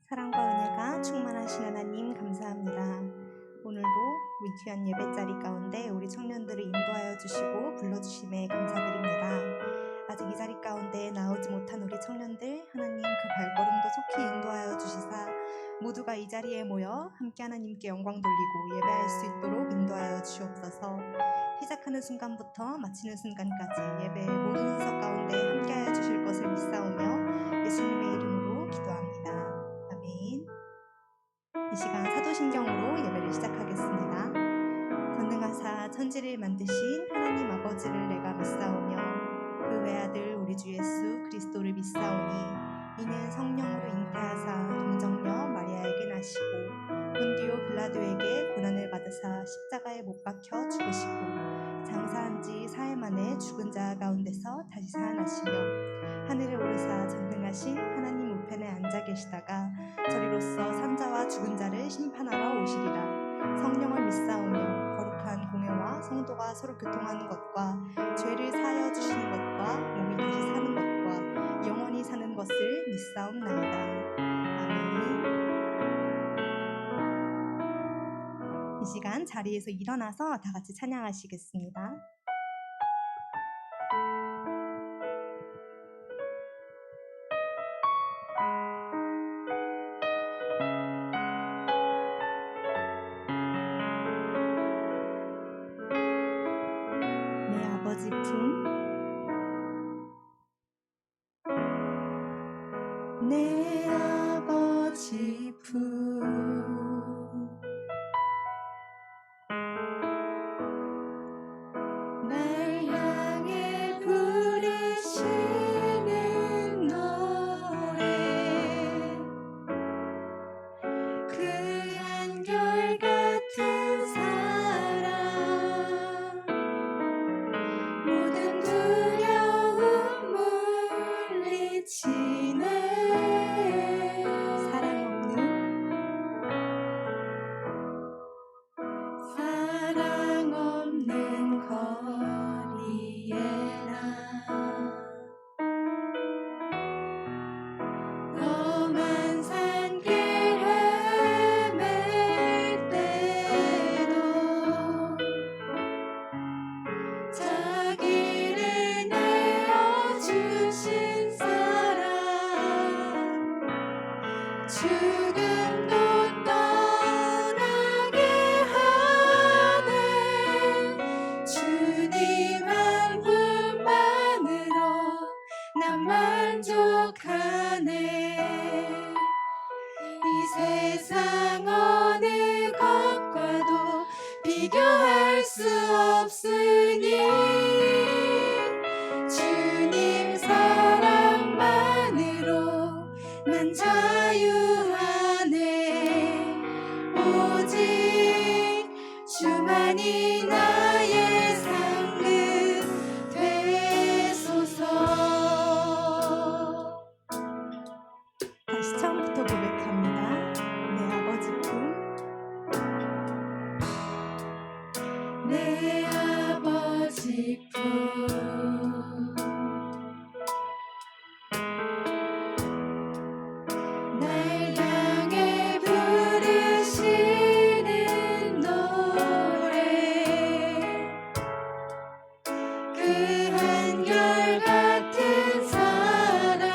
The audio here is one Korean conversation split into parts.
사랑과 은혜가 충만하신 하나님 감사합니다. 오늘도 우리 귀한 예배자리 가운데 우리 청년들을 인도하여 주시고 불러주심에 감사드립니다. 아직 이 자리 가운데 나오지 못한 우리 청년들, 하나님 그 발걸음도 속히 인도하여 주시사 모두가 이 자리에 모여 함께 하나님께 영광 돌리고 예배할 수 있도록 인도하여 주옵소서. 시작하는 순간부터 마치는 순간까지 예배의 모든 순서 가운데 함께하여 주실 것을 믿사오며 예수님의 이름으로 기도합니다. 아멘. 이 시간 사도신경으로 예배를 시작하겠습니다. 전능하사 천지를 만드신 하나님 아버지를 내가 믿사오며 그 외아들 우리 주 예수 그리스도를 믿사오니 이는 성령으로 잉태하사 동정녀 마리아에게 나시고 본디오 빌라도에게 고난을 받으사 십자가에 못 박혀 죽으시고 장사한 지 사흘 만에 죽은 자 가운데서 다시 살아나시며 하늘에 오르사 전능하신 하나님 우편에 앉아 계시다가 저리로서 산자와 죽은 자를 심판하러 오시리라. 성령을 믿사오며 거룩한 공회와 성도가 서로 교통하는 것과 죄를 사하여 주시는 것과 몸이 다시 사는 것과 영원히 사는 것을 믿사옵나이다. 아멘. 이 시간 자리에서 일어나서 다 같이 찬양하시겠습니다. 내 아버지 품, 내 아버지 품, 날 향해 부르시는 노래, 그 한결같은 사랑, 모든 두려움 물리치네. 사랑 없는 거리에나 험한 산길 헤맬 때도 자기를 내어주신 사랑, 죽음도 떠나게 하네. 주님 한 분만으로 난 만족하네. 이 세상 어느 것과도 비교할 수 없으니 주님 사랑만으로 난 자유하네. 오직 주만이 나의 상급 되소서. 다시 처음부터 고백합니다. 내 아버지 품, 내 아버지 품, 날 향해 부르시는 노래, 그 한결같은 사랑,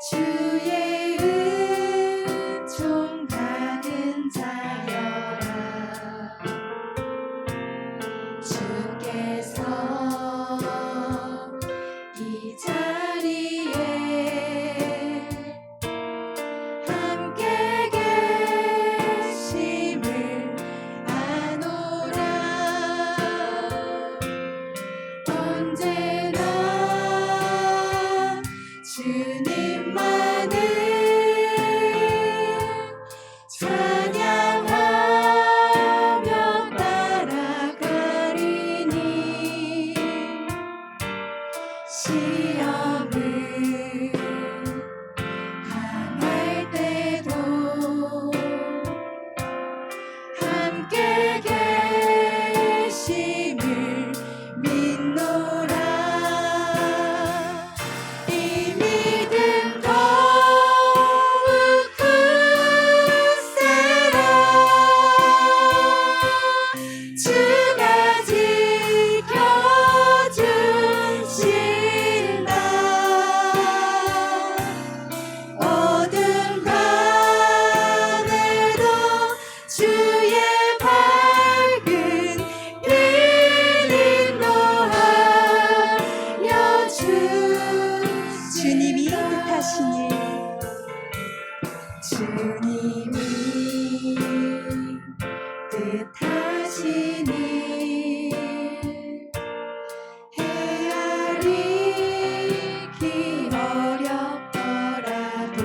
주의 은총 받은 자여라. 주께서 이 자리에 함께 계심을 아노라. 언제나 주님만을 찬양하며 따라가리니 시험을 당할 때도 함께 계심을 믿노라. 이 믿음 더욱 굳세라. 주가 지켜주신다. 어두운 밤에도 주의 밝은 빛을 더하여 주님이 뜻하시니 주님이 뜻하시니 헤아리기 어렵더라도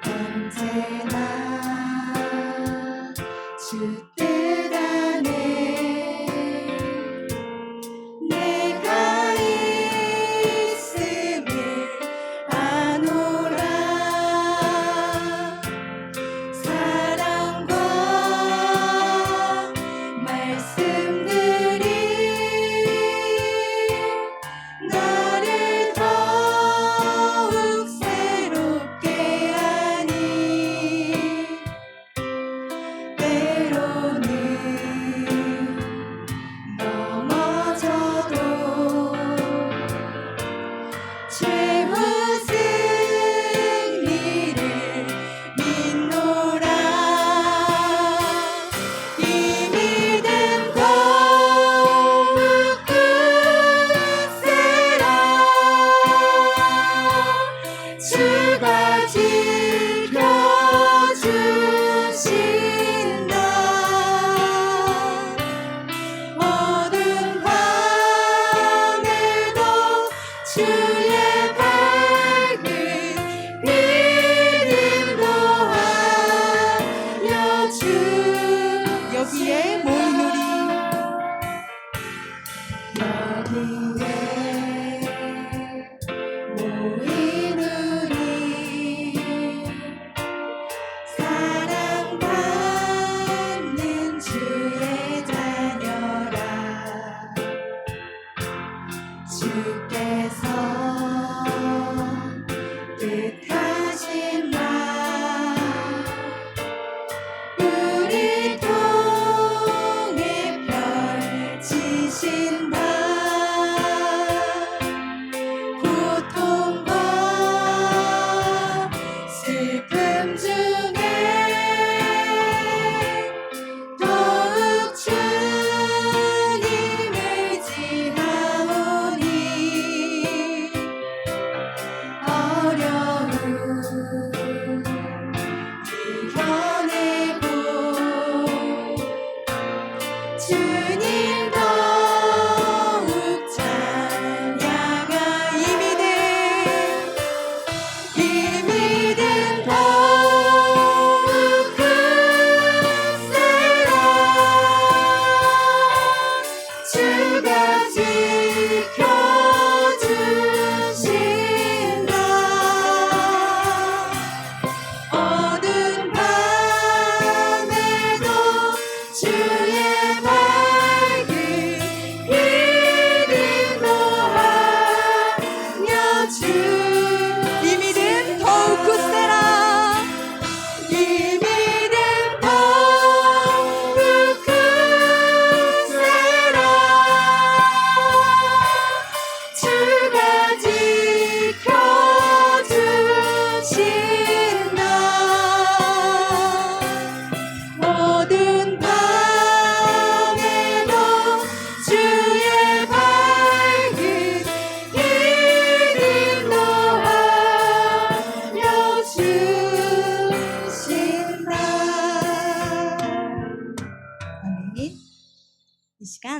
언제나 주 뜻 안에 내가 있음을 아노라. 사랑과 말씀들이 나를 더욱 새롭게 하니 때로는 넘어져도 최후 승리를 믿노라. 이 믿음 더욱 굳세라. 주가 지켜주신다. 어두운 밤에도 주의 밝은 빛을 더하여 여기에 모이노리. 여기에 모이누리. 사랑받는 주의 자녀라. 주께서 뜻하신 바 우리 통해 펼치신다. 고통과 슬픔 중에 더욱 주님을 지하오니 어려움 이겨내고 주님 더욱 찬양하. 이 믿음 더욱 굳세라. 주가 지켜주신다. 어두운 밤에도 주의 밝은 빛을 더하여 이 믿음 더욱 굳세라. 이 믿음 더욱 굳세라. 주가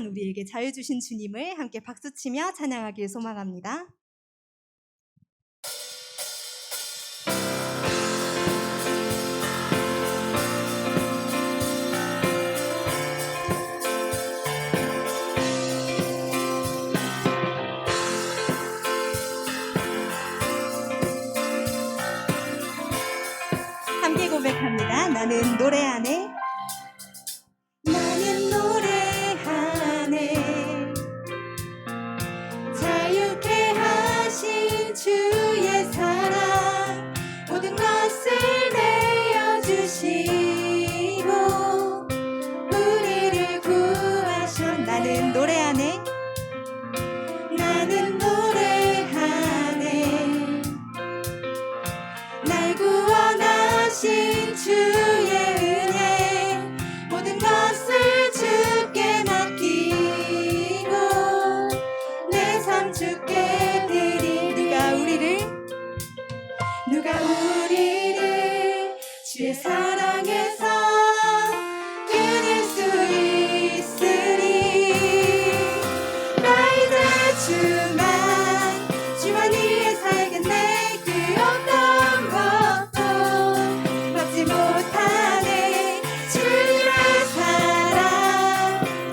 우리에게 자유 주신 주님을 함께 박수치며 찬양하길 소망합니다. 함께 고백합니다. 나는 노래하네. 나는 노래하네. 자유케 하신 주의 사랑 모든 것을 내어주시고 우리를 구하셨. 나는 노래하네. 나는 노래하네. 날 구원하신 주의 은혜 모든 것을 주께 맡기고 내 삶 주께 드리. 누가 우리를 주의 사랑에서 끊을 수 있으리. 나 이제 주만 위에 살겠네. 그 어떤 것도 막지 못하네. 주님의 사랑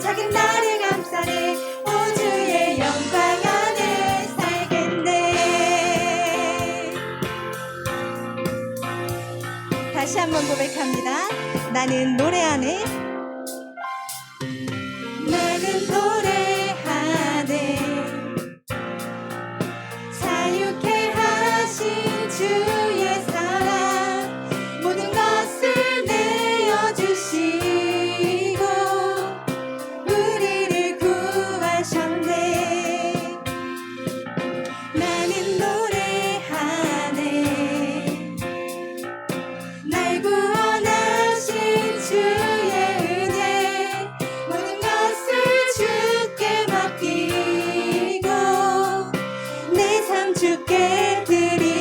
작은 나를 감싸네. 오 주의 영광 안에 살겠네. 다시 한번 고백합니다. 나는 노래하네. 나는 노래하네. 자유케 하신 주의 사랑 모든 것을 내어주시고 우리를 구하셨네. 나는 노래하네. 날 구원하신 주의 은혜 모든 것을 주께 맡기고 내 삶 주께 드리.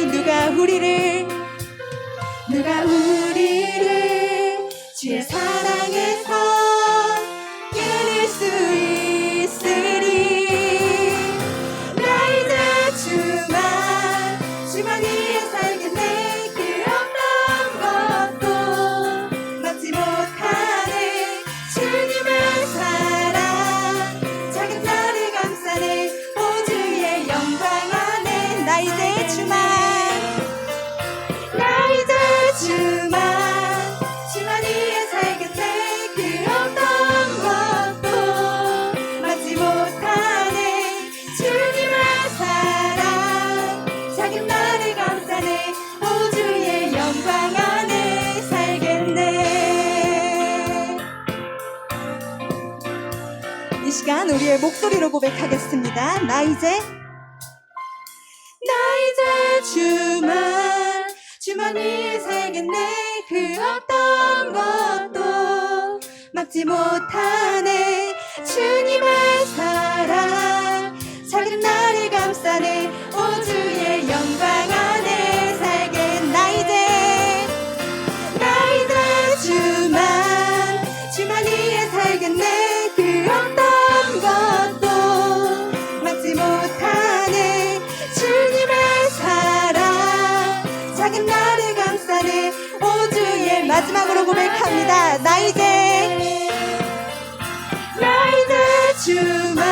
누가 우리를 주의 사랑에서 끊을 수 있으리. 나 이제 주만 위에 살겠네. 그 어떤 것도 막지 못하네. 주님의 사랑 작은 나를 감싸네. 오 주의 영광 안에 나 이제 주만 위에 살겠네. 그 어떤 것도 막지 못하네. 주님의 사랑 작은 나를 감싸네. 오 주의 영광 안에 살겠네. 이 시간 우리의 목소리로 고백하겠습니다. 나 이제 주만 위에 살겠네. 그 어떤 것도 막지 못하네. 주님의 사랑 작은 나를 감싸네. 오 주의 영광 안에 살겠네. 나 이제 주만 위에 살겠네. 그 어떤 것도 막지 못하네. 주님의 사랑 작은 나를 감싸네. 오 주의 마지막으로 고백합니다. 나 이제 주만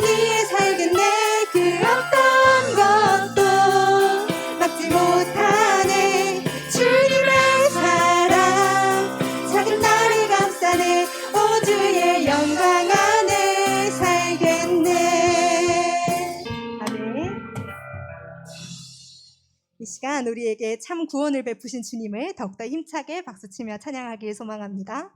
위에 살겠네. 그 어떤 것도 막지 못하네. 주님의 사랑 작은 나를 감싸네. 오 주의 영광 안에 살겠네. 아멘. 이 시간 우리에게 참 구원을 베푸신 주님을 더욱더 힘차게 박수치며 찬양하길 소망합니다.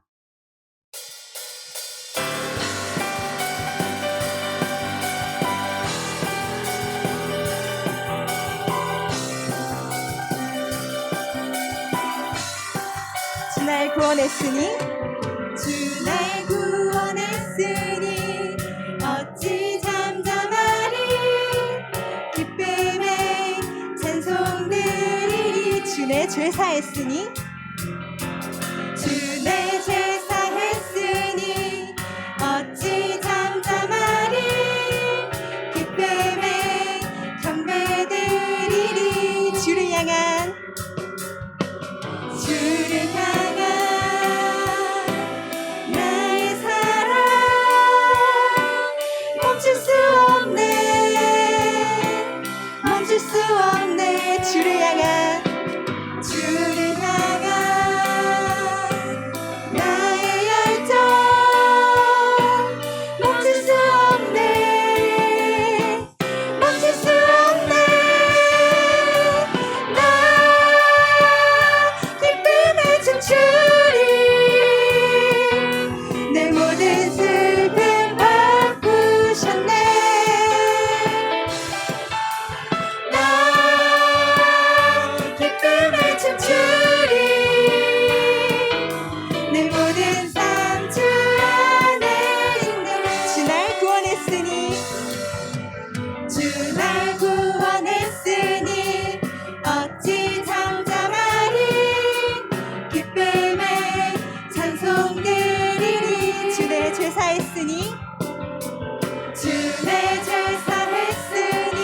주 날 구원했으니 어찌 잠잠하리. 기쁨에 찬송 드리리. 주 내 죄 사했으니 어찌 주를 향한 나의 사랑 멈출 수 없네 멈출 수 없네 주를 향한 나의 열정 멈출 수 없네 멈출 수 없네 나 기쁨에 춤추리 내 모든 슬픔 바꾸셨네 나 기쁨에 춤추리 내 모든 삶 주 안에 있네 주 날 구원했으니 주 날 구원했으니 어찌 잠잠하리 기쁨에 찬송 드리리 주 내 죄 사했으니 주 내 죄 사했으니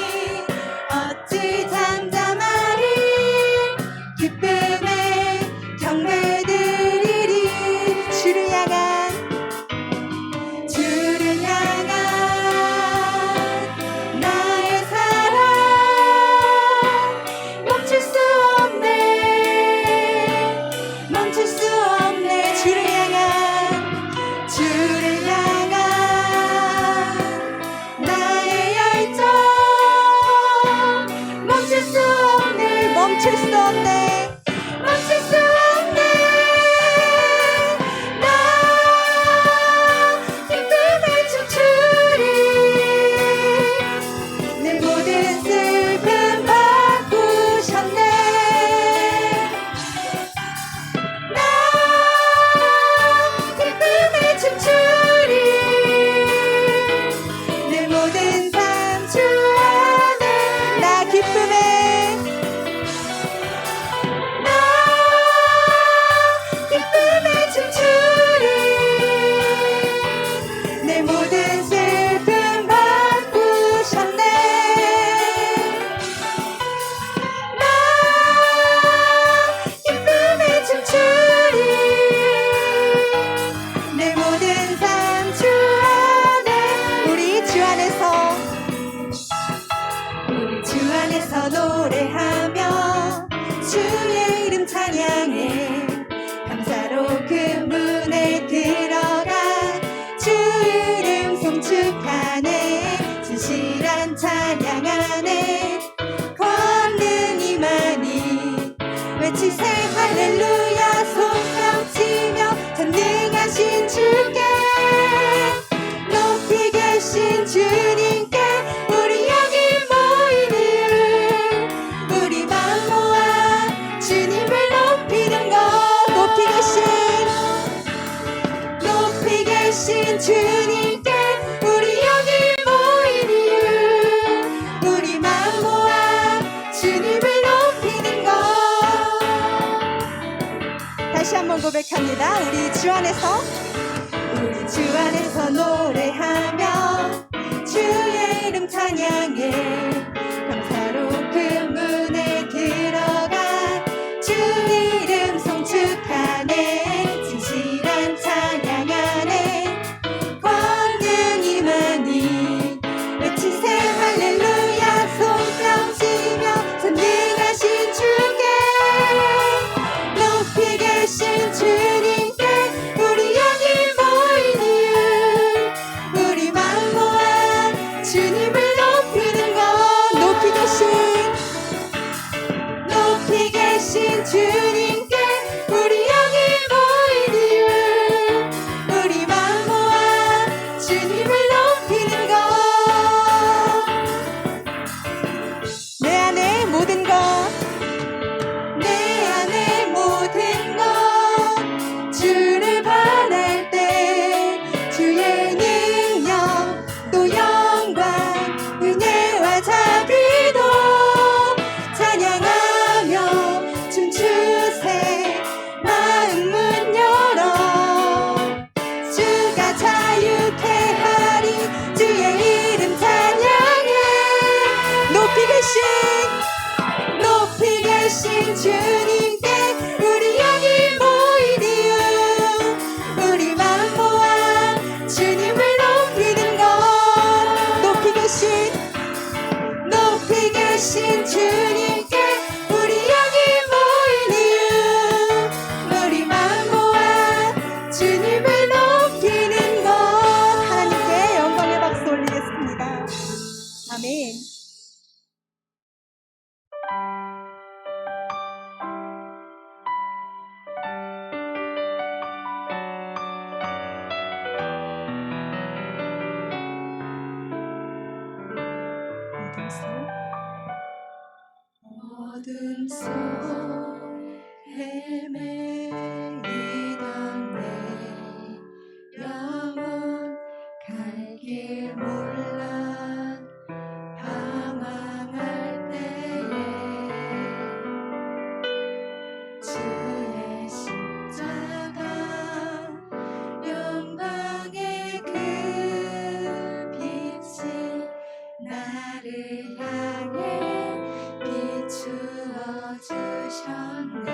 어찌 잠잠하리 기쁨에 경배 드리리 주를 향한 주를 향한 나의 사랑 멈출 수 없네 멈출 수 없네 주를 향한 나의 열정 멈출 수 없네 멈출 수 없네 멈출 수 없네 나 기쁨에 춤추리 내 모든 슬픔 바꾸셨네 나 기쁨에 춤추리 내 모든 삶 주 안에 나 기쁨에 나 기쁨에 춤추리 내 모든 슬픔 바꾸셨네 나 기쁨에 춤추리 내 모든 삶 주 안에 우리 주 안에서 우리 주 안에서 노래하며 주의 이름 찬양해 감사로 그 문에 들어가 주 이름 송축하네 진실한 찬양 안에 권능이 많이 외치세 할렐루야 손뼉치며 전능하신 주께 높이 계신 주님께 우리 여기 모인 이유 우리 마음 모아 주님을 높이는 것 높이 계신 주님께 우리 여기 모인 이유 우리 마음 모아 주님을 높이는 것 다시 한번 고백합니다. 우리 주 안에서 우리 주 안에서 노래하며 주의 이름 찬양해 감사로 그 문에 들어가 주 이름 송축하네 진실한 찬양 안에 권능이 많이 외치세 할렐루야 손뼉치며 전능하신 주께 높이 계신 주님께 우리 여기 모인 이유 우리 마음 모아 주님을 높이는 것 부활하신 주님께 우리 여기 모인 이유 우리 마음 모아 주님을 높이는 것 하나님께 영광의 박수 올리겠습니다. 아멘. 어둠 속 헤매이던 내 영혼 갈 길 몰라 방황할 때에 주의 십자가 영광의 그 빛이 나를 향해 비추어 주셨네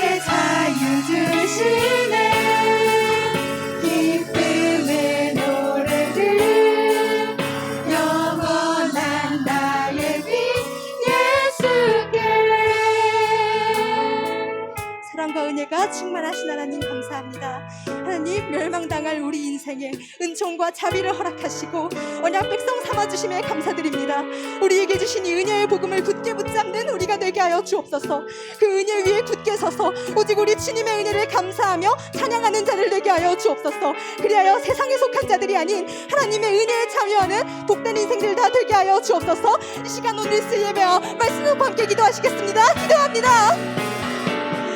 내게 자유 주시네 기쁨의 노래를 영원한 나의 빛 예수께 사랑과 은혜가 충만하신 하나님 감사합니다. 하나님, 멸망당할 우리 인생에 은총과 자비를 허락하시고 언약 백성 삼아주심에 감사드립니다. 우리에게 주신 이 은혜의 복음을 굳게 붙잡는 우리가 되게 하여 주옵소서. 그 은혜 위에 굳게 서서 오직 우리 주님의 은혜를 감사하며 찬양하는 자를 되게 하여 주옵소서. 그리하여 세상에 속한 자들이 아닌 하나님의 은혜에 참여하는 복된 인생들 다 되게 하여 주옵소서. 이 시간 오늘 수 예배와 말씀 놓고 함께 기도하시겠습니다. 기도합니다.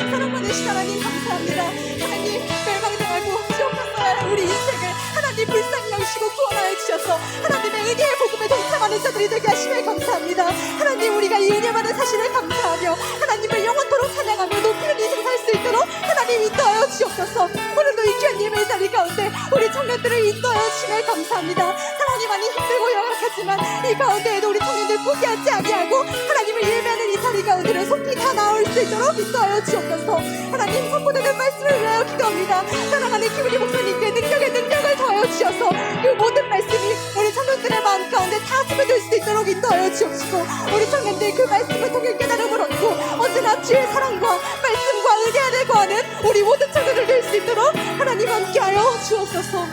사랑 받으신 하나님 감사합니다. 하나님, 멸망당하고 지옥 갔어야 할 우리 인생을 하나님 불쌍히 여기시고 구원하여 주셔서 하나님의 은혜의 복음에 동참하는 자들이 되게 하심에 감사합니다. 하나님, 우리가 이 은혜 받은 사실을 감사하며 하나님을 영원토록 찬양하며 높이는 인생 살 수 있도록 하나님 인도하여 주옵소서. 오늘도 이 귀한 예배의 자리 가운데 우리 청년들을 인도하여 주심에 감사합니다. 상황이 많이 힘들고 열악하지만 이 가운데에도 우리 청년들 포기하지 아니하고 하나님을 예배하는 이 자리 가운데를 속히 다 나올 수 있도록 인도하여 주옵소서. 하나님, 선포되는 말씀을 위하여 기도합니다. 사랑하는 김우리 목사님께 능력을 더하여 주셔서 그 모든 말씀이 우리 청년들의 마음 가운데 다 스며들 수 있도록 인도하여 주옵시고 우리 청년들 그 말씀을 통해 깨달음을 얻고 언제나 주의 사랑과 말씀과 은혜 안에 거하는 우리 모든 청년들 될 수 있도록 하나님 함께하여 주옵소서.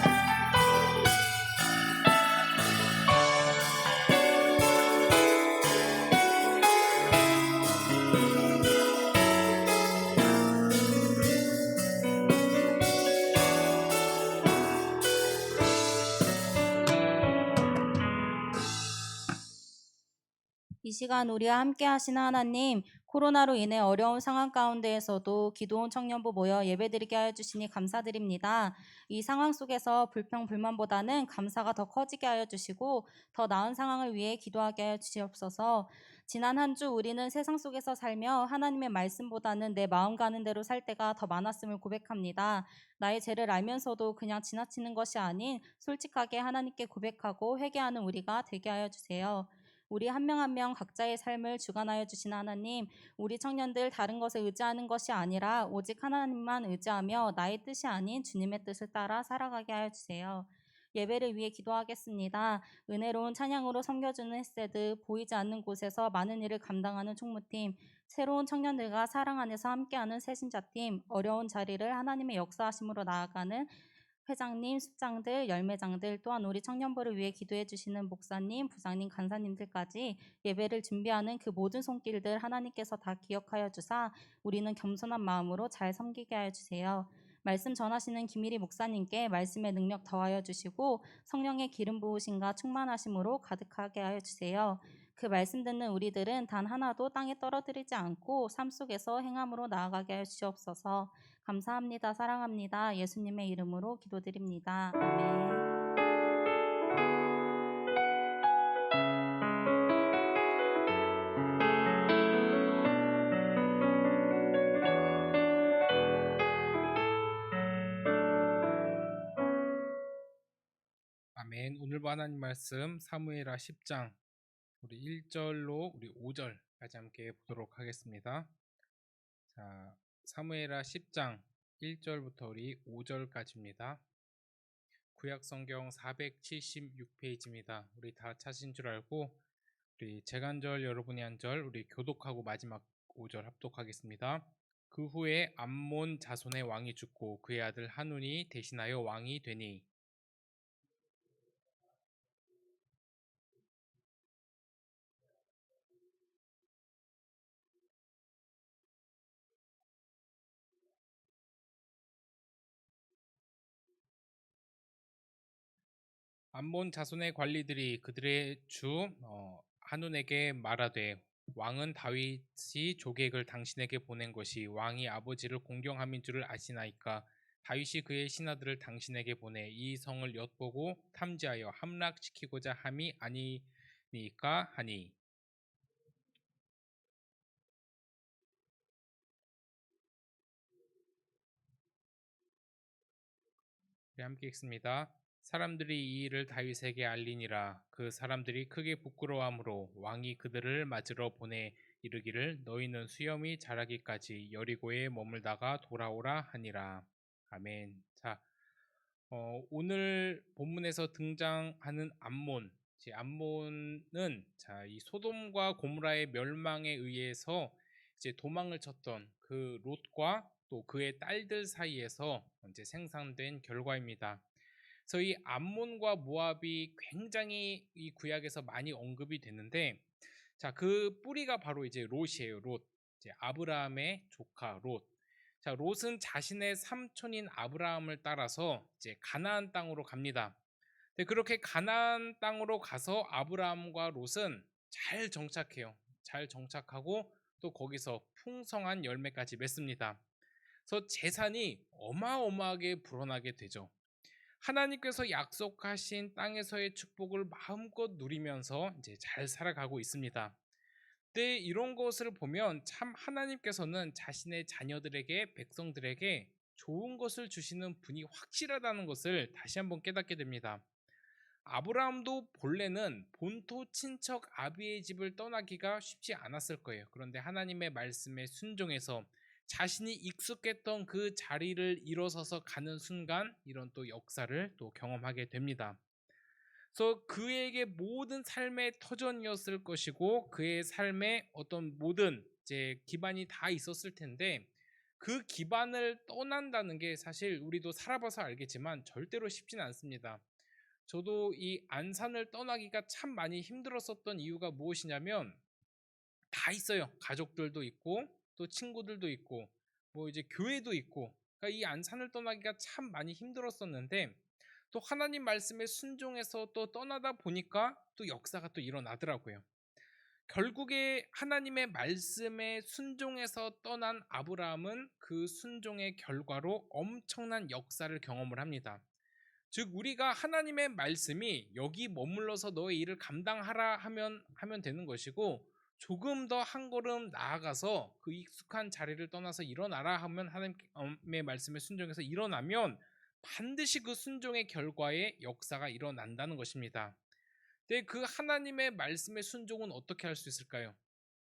이 시간 우리와 함께 하시는 하나님, 코로나로 인해 어려운 상황 가운데에서도 기도원 청년부 모여 예배드리게 하여 주시니 감사드립니다. 이 상황 속에서 불평 불만보다는 감사가 더 커지게 하여 주시고 더 나은 상황을 위해 기도하게 하여 주시옵소서. 지난 한 주 우리는 세상 속에서 살며 하나님의 말씀보다는 내 마음 가는 대로 살 때가 더 많았음을 고백합니다. 나의 죄를 알면서도 그냥 지나치는 것이 아닌 솔직하게 하나님께 고백하고 회개하는 우리가 되게 하여 주세요. 우리 한 명 한 명 각자의 삶을 주관하여 주신 하나님, 우리 청년들 다른 것에 의지하는 것이 아니라 오직 하나님만 의지하며 나의 뜻이 아닌 주님의 뜻을 따라 살아가게 하여 주세요. 예배를 위해 기도하겠습니다. 은혜로운 찬양으로 섬겨주는 햇세드, 보이지 않는 곳에서 많은 일을 감당하는 총무팀, 새로운 청년들과 사랑 안에서 함께하는 새신자팀, 어려운 자리를 하나님의 역사하심으로 나아가는 회장님, 숙장들, 열매장들, 또한 우리 청년부를 위해 기도해 주시는 목사님, 부장님, 간사님들까지 예배를 준비하는 그 모든 손길들 하나님께서 다 기억하여 주사 우리는 겸손한 마음으로 잘 섬기게 하여 주세요. 말씀 전하시는 김일희 목사님께 말씀의 능력 더하여 주시고 성령의 기름 부으심과 충만하심으로 가득하게 하여 주세요. 그 말씀 듣는 우리들은 단 하나도 땅에 떨어뜨리지 않고 삶 속에서 행함으로 나아가게 하여 주시옵소서. 감사합니다. 사랑합니다. 예수님의 이름으로 기도드립니다. 아멘. 아멘. 오늘 하나님 말씀 사무엘하 10장 우리 1절로 우리 5절까지 함께 보도록 하겠습니다. 자, 사무엘하 10장 1절부터 우리 5절까지입니다. 구약 성경 476페이지입니다. 우리 다 찾으신 줄 알고 우리 제간절 여러분이 한 절 우리 교독하고 마지막 5절 합독하겠습니다. 그 후에 암몬 자손의 왕이 죽고 그의 아들 한운이 대신하여 왕이 되니 암몬 자손의 관리들이 그들의 주 한운에게 말하되 왕은 다윗이 조객을 당신에게 보낸 것이 왕이 아버지를 공경함인 줄을 아시나이까. 다윗이 그의 신하들을 당신에게 보내 이 성을 엿보고 탐지하여 함락시키고자 함이 아니니까 하니. 함께 읽습니다. 사람들이 이 일을 다윗에게 알리니라. 그 사람들이 크게 부끄러워하므로 왕이 그들을 맞으러 보내 이르기를 너희는 수염이 자라기까지 여리고에 머물다가 돌아오라 하니라. 아멘. 자, 오늘 본문에서 등장하는 암몬, 암몬은 이 소돔과 고모라의 멸망에 의해서 이제 도망을 쳤던 그 롯과 또 그의 딸들 사이에서 이제 생산된 결과입니다. 그래서 이 암몬과 모압이 굉장히 이 구약에서 많이 언급이 되는데, 그 뿌리가 바로 이제 롯이에요. 롯, 이제 아브라함의 조카 롯. 롯은 자신의 삼촌인 아브라함을 따라서 이제 가나안 땅으로 갑니다. 그렇게 가나안 땅으로 가서 아브라함과 롯은 잘 정착해요. 잘 정착하고 또 거기서 풍성한 열매까지 맺습니다. 그래서 재산이 어마어마하게 불어나게 되죠. 하나님께서 약속하신 땅에서의 축복을 마음껏 누리면서 이제 잘 살아가고 있습니다. 근데 이런 것을 보면 참 하나님께서는 자신의 자녀들에게, 백성들에게 좋은 것을 주시는 분이 확실하다는 것을 다시 한번 깨닫게 됩니다. 아브라함도 본래는 본토 친척 아비의 집을 떠나기가 쉽지 않았을 거예요. 그런데 하나님의 말씀에 순종해서 자신이 익숙했던 그 자리를 일어서서 가는 순간 이런 또 역사를 또 경험하게 됩니다. 그래서 그에게 모든 삶의 터전이었을 것이고 그의 삶에 어떤 모든 이제 기반이 다 있었을 텐데, 그 기반을 떠난다는 게 사실 우리도 살아봐서 알겠지만 절대로 쉽지는 않습니다. 저도 이 안산을 떠나기가 참 많이 힘들었었던 이유가 무엇이냐면, 다 있어요. 가족들도 있고 또 친구들도 있고 뭐 이제 교회도 있고, 그러니까 이 안산을 떠나기가 참 많이 힘들었었는데, 또 하나님 말씀에 순종해서 또 떠나다 보니까 또 역사가 또 일어나더라고요. 결국에 하나님의 말씀에 순종해서 떠난 아브라함은 그 순종의 결과로 엄청난 역사를 경험을 합니다. 즉 우리가 하나님의 말씀이 여기 머물러서 너의 일을 감당하라 하면 되는 것이고, 조금 더 한 걸음 나아가서 그 익숙한 자리를 떠나서 일어나라 하면 하나님의 말씀에 순종해서 일어나면 반드시 그 순종의 결과에 역사가 일어난다는 것입니다. 근데 그 하나님의 말씀의 순종은 어떻게 할 수 있을까요?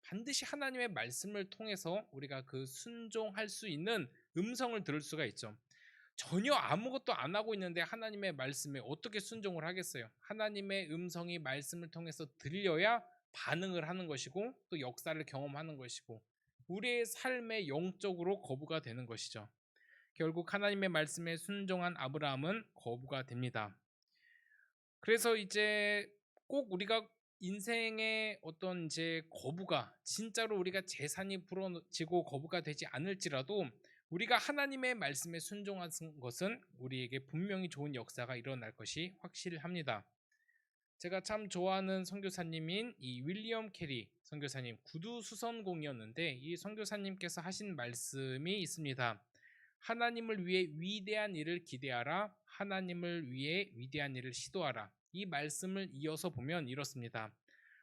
반드시 하나님의 말씀을 통해서 우리가 그 순종할 수 있는 음성을 들을 수가 있죠. 전혀 아무것도 안 하고 있는데 하나님의 말씀에 어떻게 순종을 하겠어요? 하나님의 음성이 말씀을 통해서 들려야 반응을 하는 것이고 또 역사를 경험하는 것이고 우리의 삶의 영적으로 거부가 되는 것이죠. 결국 하나님의 말씀에 순종한 아브라함은 거부가 됩니다. 그래서 이제 꼭 우리가 인생의 어떤 이제 거부가 진짜로 우리가 재산이 부러지고 거부가 되지 않을지라도 우리가 하나님의 말씀에 순종하는 것은 우리에게 분명히 좋은 역사가 일어날 것이 확실합니다. 제가 참 좋아하는 선교사님인 이 윌리엄 캐리 선교사님 구두 수선공이었는데, 이 선교사님께서 하신 말씀이 있습니다. 하나님을 위해 위대한 일을 기대하라. 하나님을 위해 위대한 일을 시도하라. 이 말씀을 이어서 보면 이렇습니다.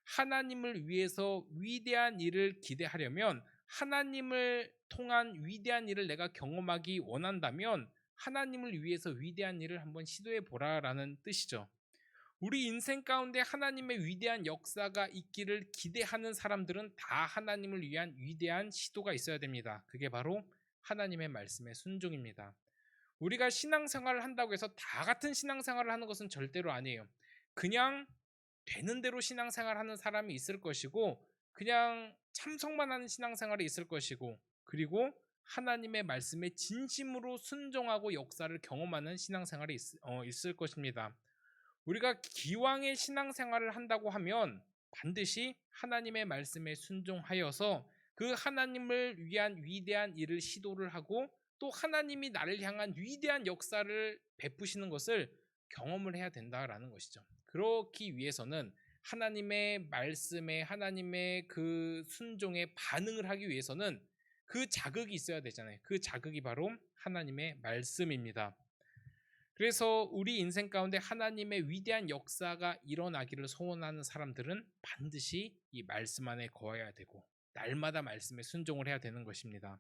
하나님을 위해서 위대한 일을 기대하려면, 하나님을 통한 위대한 일을 내가 경험하기 원한다면 하나님을 위해서 위대한 일을 한번 시도해 보라라는 뜻이죠. 우리 인생 가운데 하나님의 위대한 역사가 있기를 기대하는 사람들은 다 하나님을 위한 위대한 시도가 있어야 됩니다. 그게 바로 하나님의 말씀의 순종입니다. 우리가 신앙생활을 한다고 해서 다 같은 신앙생활을 하는 것은 절대로 아니에요. 그냥 되는 대로 신앙생활을 하는 사람이 있을 것이고, 그냥 참석만 하는 신앙생활이 있을 것이고, 그리고 하나님의 말씀에 진심으로 순종하고 역사를 경험하는 신앙생활이 있을 것입니다. 우리가 기왕의 신앙생활을 한다고 하면 반드시 하나님의 말씀에 순종하여서 그 하나님을 위한 위대한 일을 시도를 하고 또 하나님이 나를 향한 위대한 역사를 베푸시는 것을 경험을 해야 된다라는 것이죠. 그렇기 위해서는 하나님의 말씀에, 하나님의 그 순종에 반응을 하기 위해서는 그 자극이 있어야 되잖아요. 그 자극이 바로 하나님의 말씀입니다. 그래서 우리 인생 가운데 하나님의 위대한 역사가 일어나기를 소원하는 사람들은 반드시 이 말씀 안에 거해야 되고 날마다 말씀에 순종을 해야 되는 것입니다.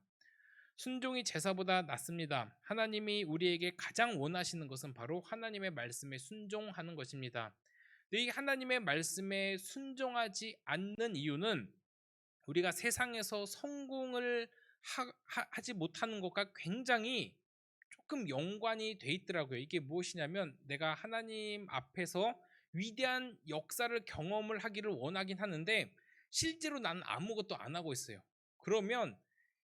순종이 제사보다 낫습니다. 하나님이 우리에게 가장 원하시는 것은 바로 하나님의 말씀에 순종하는 것입니다. 근데 이 하나님의 말씀에 순종하지 않는 이유는 우리가 세상에서 성공을 하지 못하는 것과 굉장히 조금 연관이 돼 있더라고요. 이게 무엇이냐면 내가 하나님 앞에서 위대한 역사를 경험을 하기를 원하긴 하는데 실제로 나는 아무것도 안 하고 있어요. 그러면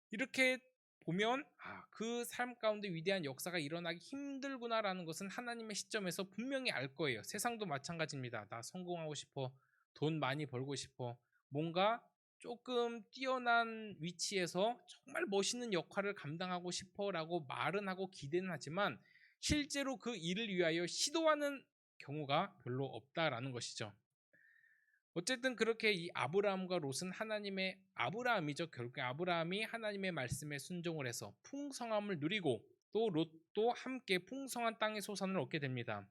이렇게 보면 그 삶 가운데 위대한 역사가 일어나기 힘들구나라는 것은 하나님의 시점에서 분명히 알 거예요. 세상도 마찬가지입니다. 나 성공하고 싶어. 돈 많이 벌고 싶어. 뭔가 조금 뛰어난 위치에서 정말 멋있는 역할을 감당하고 싶어라고 말은 하고 기대는 하지만 실제로 그 일을 위하여 시도하는 경우가 별로 없다라는 것이죠. 어쨌든 그렇게 이 아브라함과 롯은 하나님의 아브라함이죠. 결국 아브라함이 하나님의 말씀에 순종을 해서 풍성함을 누리고 또 롯도 함께 풍성한 땅의 소산을 얻게 됩니다.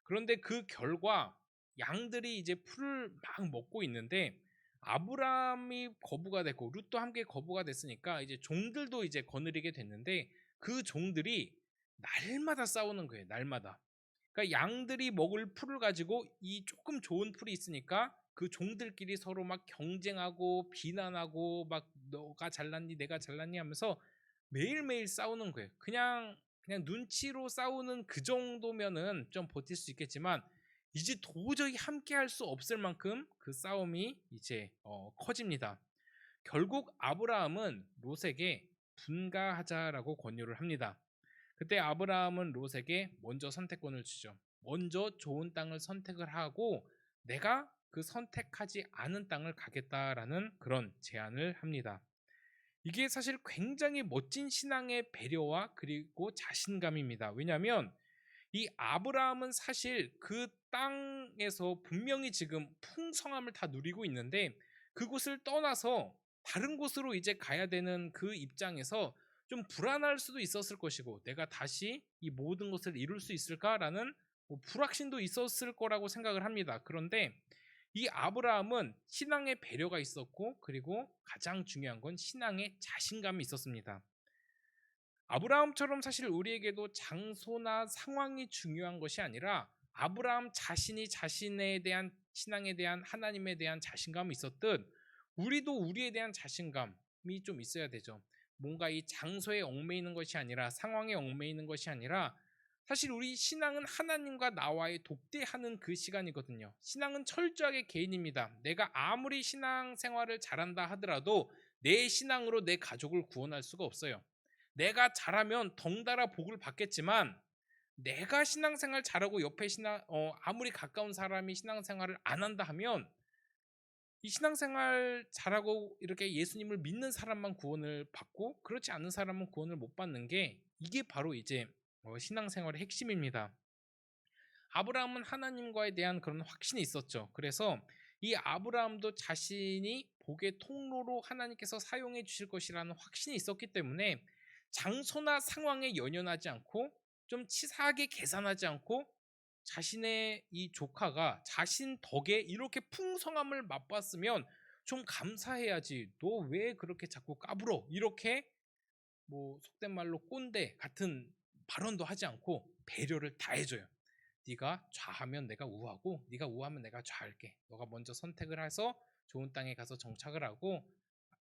그런데 그 결과 양들이 이제 풀을 막 먹고 있는데 아브라함이 거부가 됐고 룻도 함께 거부가 됐으니까 이제 종들도 이제 거느리게 됐는데 그 종들이 날마다 싸우는 거예요. 날마다. 그러니까 양들이 먹을 풀을 가지고 이 조금 좋은 풀이 있으니까 그 종들끼리 서로 막 경쟁하고 비난하고 막 너가 잘났니 내가 잘났니 하면서 매일매일 싸우는 거예요. 그냥 눈치로 싸우는 그 정도면은 좀 버틸 수 있겠지만 이제 도저히 함께 할 수 없을 만큼 그 싸움이 이제 커집니다. 결국 아브라함은 롯에게 분가하자라고 권유를 합니다. 그때 아브라함은 롯에게 먼저 선택권을 주죠. 먼저 좋은 땅을 선택을 하고 내가 그 선택하지 않은 땅을 가겠다라는 그런 제안을 합니다. 이게 사실 굉장히 멋진 신앙의 배려와 그리고 자신감입니다. 왜냐하면 이 아브라함은 사실 그 땅에서 분명히 지금 풍성함을 다 누리고 있는데 그곳을 떠나서 다른 곳으로 이제 가야 되는 그 입장에서 좀 불안할 수도 있었을 것이고 내가 다시 이 모든 것을 이룰 수 있을까라는 불확신도 있었을 거라고 생각을 합니다. 그런데 이 아브라함은 신앙의 배려가 있었고 그리고 가장 중요한 건 신앙의 자신감이 있었습니다. 아브라함처럼 사실 우리에게도 장소나 상황이 중요한 것이 아니라 아브라함 자신이 자신에 대한 신앙에 대한 하나님에 대한 자신감이 있었듯 우리도 우리에 대한 자신감이 좀 있어야 되죠. 뭔가 이 장소에 얽매이는 것이 아니라 상황에 얽매이는 것이 아니라 사실 우리 신앙은 하나님과 나와의 독대하는 그 시간이거든요. 신앙은 철저하게 개인입니다. 내가 아무리 신앙 생활을 잘한다 하더라도 내 신앙으로 내 가족을 구원할 수가 없어요. 내가 잘하면 덩달아 복을 받겠지만 내가 신앙생활 잘하고 옆에 아무리 가까운 사람이 신앙생활을 안 한다 하면 이 신앙생활 잘하고 이렇게 예수님을 믿는 사람만 구원을 받고 그렇지 않은 사람은 구원을 못 받는 게 이게 바로 이제 신앙생활의 핵심입니다. 아브라함은 하나님과에 대한 그런 확신이 있었죠. 그래서 이 아브라함도 자신이 복의 통로로 하나님께서 사용해 주실 것이라는 확신이 있었기 때문에 장소나 상황에 연연하지 않고 좀 치사하게 계산하지 않고 자신의 이 조카가 자신 덕에 이렇게 풍성함을 맛봤으면 좀 감사해야지. 너 왜 그렇게 자꾸 까불어? 이렇게 속된 말로 꼰대 같은 발언도 하지 않고 배려를 다 해줘요. 네가 좌하면 내가 우하고 네가 우하면 내가 좌할게. 너가 먼저 선택을 해서 좋은 땅에 가서 정착을 하고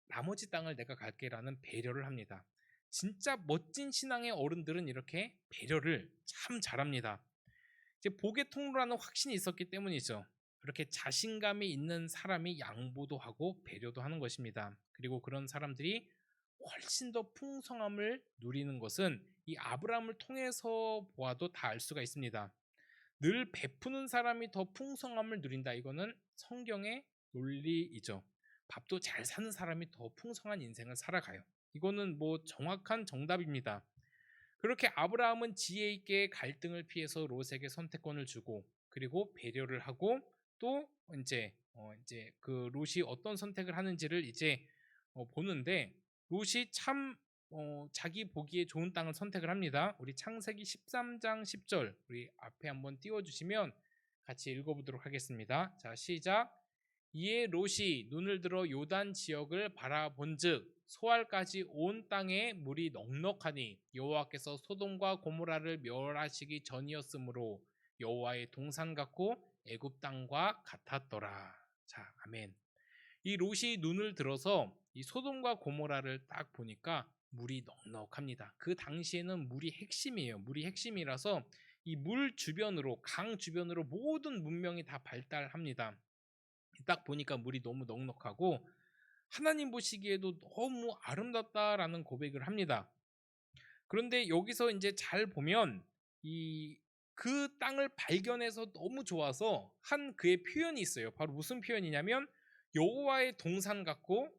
나머지 땅을 내가 갈게라는 배려를 합니다. 진짜 멋진 신앙의 어른들은 이렇게 배려를 참 잘합니다. 이제 복의 통로라는 확신이 있었기 때문이죠. 그렇게 자신감이 있는 사람이 양보도 하고 배려도 하는 것입니다. 그리고 그런 사람들이 훨씬 더 풍성함을 누리는 것은 이 아브라함을 통해서 보아도 다 알 수가 있습니다. 늘 베푸는 사람이 더 풍성함을 누린다. 이거는 성경의 논리이죠. 밥도 잘 사는 사람이 더 풍성한 인생을 살아가요. 이거는 정확한 정답입니다. 그렇게 아브라함은 지혜 있게 갈등을 피해서 롯에게 선택권을 주고 그리고 배려를 하고 또 이제 그 롯이 어떤 선택을 하는지를 이제 보는데 롯이 참 자기 보기에 좋은 땅을 선택을 합니다. 우리 창세기 13장 10절 우리 앞에 한번 띄워주시면 같이 읽어보도록 하겠습니다. 자, 시작. 이에 롯이 눈을 들어 요단 지역을 바라본즉 소알까지 온 땅에 물이 넉넉하니 여호와께서 소돔과 고모라를 멸하시기 전이었으므로 여호와의 동산 같고 애굽 땅과 같았더라. 자, 아멘. 이 롯이 눈을 들어서 이 소돔과 고모라를 딱 보니까 물이 넉넉합니다. 그 당시에는 물이 핵심이에요. 물이 핵심이라서 이 물 주변으로, 강 주변으로 모든 문명이 다 발달합니다. 딱 보니까 물이 너무 넉넉하고 하나님 보시기에도 너무 아름답다라는 고백을 합니다. 그런데 여기서 이제 잘 보면 이 그 땅을 발견해서 너무 좋아서 한 그의 표현이 있어요. 바로 무슨 표현이냐면 여호와의 동산 같고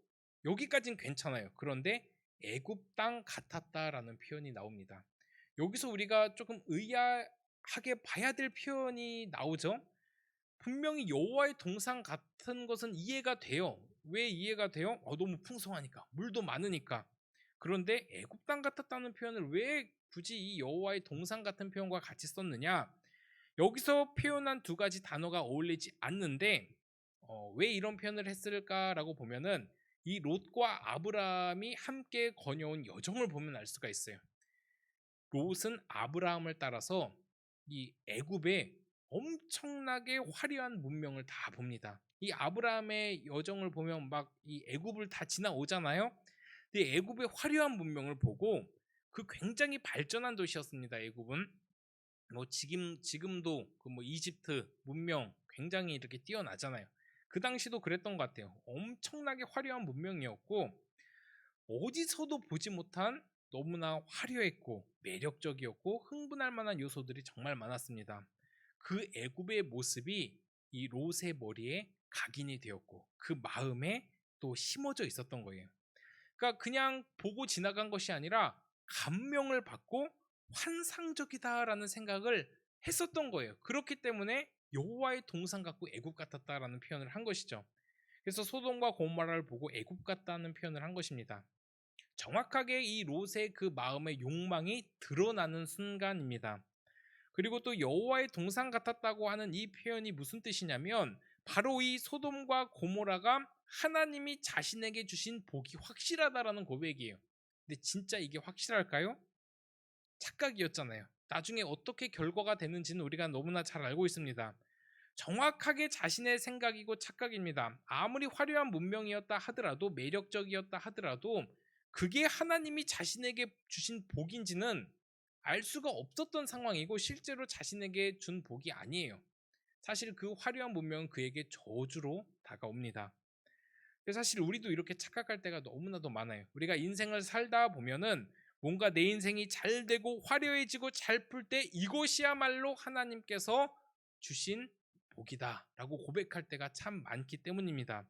여기까진 괜찮아요. 그런데 애굽 땅 같았다라는 표현이 나옵니다. 여기서 우리가 조금 의아하게 봐야 될 표현이 나오죠. 분명히 여호와의 동산 같은 것은 이해가 돼요. 왜 이해가 돼요? 너무 풍성하니까, 물도 많으니까. 그런데 애굽 땅 같았다는 표현을 왜 굳이 이 여호와의 동산 같은 표현과 같이 썼느냐? 여기서 표현한 두 가지 단어가 어울리지 않는데 왜 이런 표현을 했을까라고 보면은 이 롯과 아브라함이 함께 거녀온 여정을 보면 알 수가 있어요. 롯은 아브라함을 따라서 이 애굽에 엄청나게 화려한 문명을 다 봅니다. 이 아브라함의 여정을 보면 막 이 애굽을 다 지나오잖아요. 근데 애굽의 화려한 문명을 보고 그 굉장히 발전한 도시였습니다. 애굽은 뭐 지금도 그 뭐 이집트 문명 굉장히 이렇게 뛰어나잖아요. 그 당시도 그랬던 것 같아요. 엄청나게 화려한 문명이었고 어디서도 보지 못한 너무나 화려했고 매력적이었고 흥분할 만한 요소들이 정말 많았습니다. 그 애굽의 모습이 이 롯의 머리에 각인이 되었고 그 마음에 또 심어져 있었던 거예요. 그러니까 그냥 보고 지나간 것이 아니라 감명을 받고 환상적이다라는 생각을 했었던 거예요. 그렇기 때문에 여호와의 동산 같고 애굽 같았다라는 표현을 한 것이죠. 그래서 소돔과 고모라를 보고 애굽 같다는 표현을 한 것입니다. 정확하게 이 롯의 그 마음의 욕망이 드러나는 순간입니다. 그리고 또 여호와의 동산 같았다고 하는 이 표현이 무슨 뜻이냐면 바로 이 소돔과 고모라가 하나님이 자신에게 주신 복이 확실하다라는 고백이에요. 근데 진짜 이게 확실할까요? 착각이었잖아요. 나중에 어떻게 결과가 되는지는 우리가 너무나 잘 알고 있습니다. 정확하게 자신의 생각이고 착각입니다. 아무리 화려한 문명이었다 하더라도 매력적이었다 하더라도 그게 하나님이 자신에게 주신 복인지는 알 수가 없었던 상황이고 실제로 자신에게 준 복이 아니에요. 사실 그 화려한 문명은 그에게 저주로 다가옵니다. 그래서 사실 우리도 이렇게 착각할 때가 너무나도 많아요. 우리가 인생을 살다 보면은 뭔가 내 인생이 잘 되고 화려해지고 잘 풀 때 이것이야말로 하나님께서 주신 복이다 라고 고백할 때가 참 많기 때문입니다.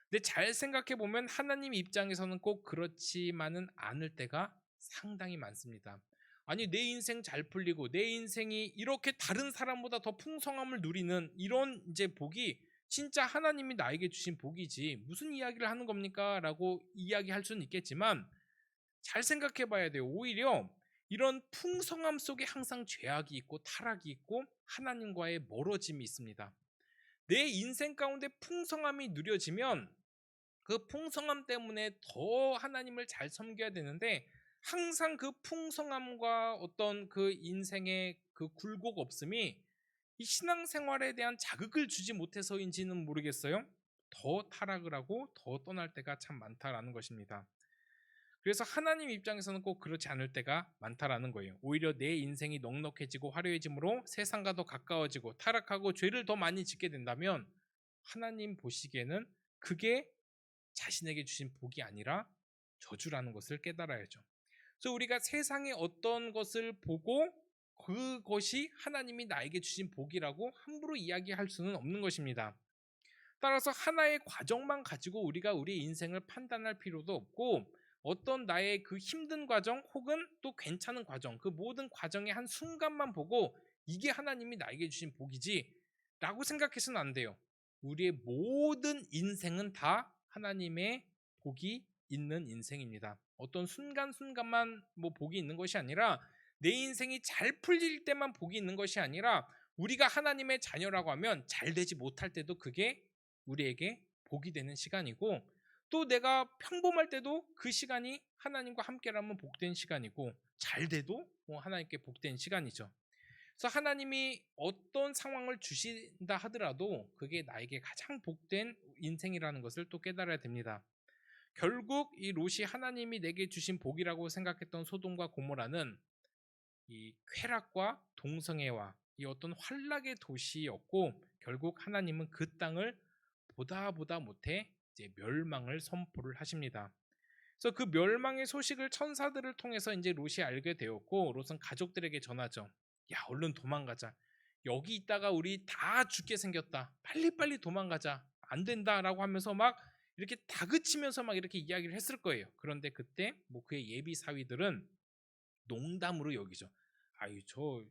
근데 잘 생각해 보면 하나님 입장에서는 꼭 그렇지만은 않을 때가 상당히 많습니다. 아니 내 인생 잘 풀리고 내 인생이 이렇게 다른 사람보다 더 풍성함을 누리는 이런 이제 복이 진짜 하나님이 나에게 주신 복이지 무슨 이야기를 하는 겁니까? 라고 이야기할 수는 있겠지만 잘 생각해 봐야 돼요. 오히려 이런 풍성함 속에 항상 죄악이 있고 타락이 있고 하나님과의 멀어짐이 있습니다. 내 인생 가운데 풍성함이 누려지면 그 풍성함 때문에 더 하나님을 잘 섬겨야 되는데 항상 그 풍성함과 어떤 그 인생의 그 굴곡 없음이 이 신앙생활에 대한 자극을 주지 못해서인지는 모르겠어요. 더 타락을 하고 더 떠날 때가 참 많다라는 것입니다. 그래서 하나님 입장에서는 꼭 그렇지 않을 때가 많다라는 거예요. 오히려 내 인생이 넉넉해지고 화려해짐으로 세상과 더 가까워지고 타락하고 죄를 더 많이 짓게 된다면 하나님 보시기에는 그게 자신에게 주신 복이 아니라 저주라는 것을 깨달아야죠. 그래서 우리가 세상의 어떤 것을 보고 그것이 하나님이 나에게 주신 복이라고 함부로 이야기할 수는 없는 것입니다. 따라서 하나의 과정만 가지고 우리가 우리의 인생을 판단할 필요도 없고 어떤 나의 그 힘든 과정 혹은 또 괜찮은 과정 그 모든 과정의 한 순간만 보고 이게 하나님이 나에게 주신 복이지 라고 생각해서는 안 돼요. 우리의 모든 인생은 다 하나님의 복이 있는 인생입니다. 어떤 순간순간만 뭐 복이 있는 것이 아니라 내 인생이 잘 풀릴 때만 복이 있는 것이 아니라 우리가 하나님의 자녀라고 하면 잘 되지 못할 때도 그게 우리에게 복이 되는 시간이고 또 내가 평범할 때도 그 시간이 하나님과 함께라면 복된 시간이고 잘 돼도 하나님께 복된 시간이죠. 그래서 하나님이 어떤 상황을 주신다 하더라도 그게 나에게 가장 복된 인생이라는 것을 또 깨달아야 됩니다. 결국 이 롯이 하나님이 내게 주신 복이라고 생각했던 소돔과 고모라는 이 쾌락과 동성애와 이 어떤 환락의 도시였고, 결국 하나님은 그 땅을 보다 못해 이제 멸망을 선포를 하십니다. 그래서 그 멸망의 소식을 천사들을 통해서 이제 롯이 알게 되었고, 롯은 가족들에게 전하죠. 야, 얼른 도망가자. 여기 있다가 우리 다 죽게 생겼다. 빨리빨리 도망가자. 안 된다라고 하면서 막 이렇게 다그치면서 막 이렇게 이야기를 했을 거예요. 그런데 그때 뭐 그의 예비 사위들은 농담으로 여기죠. 아유, 저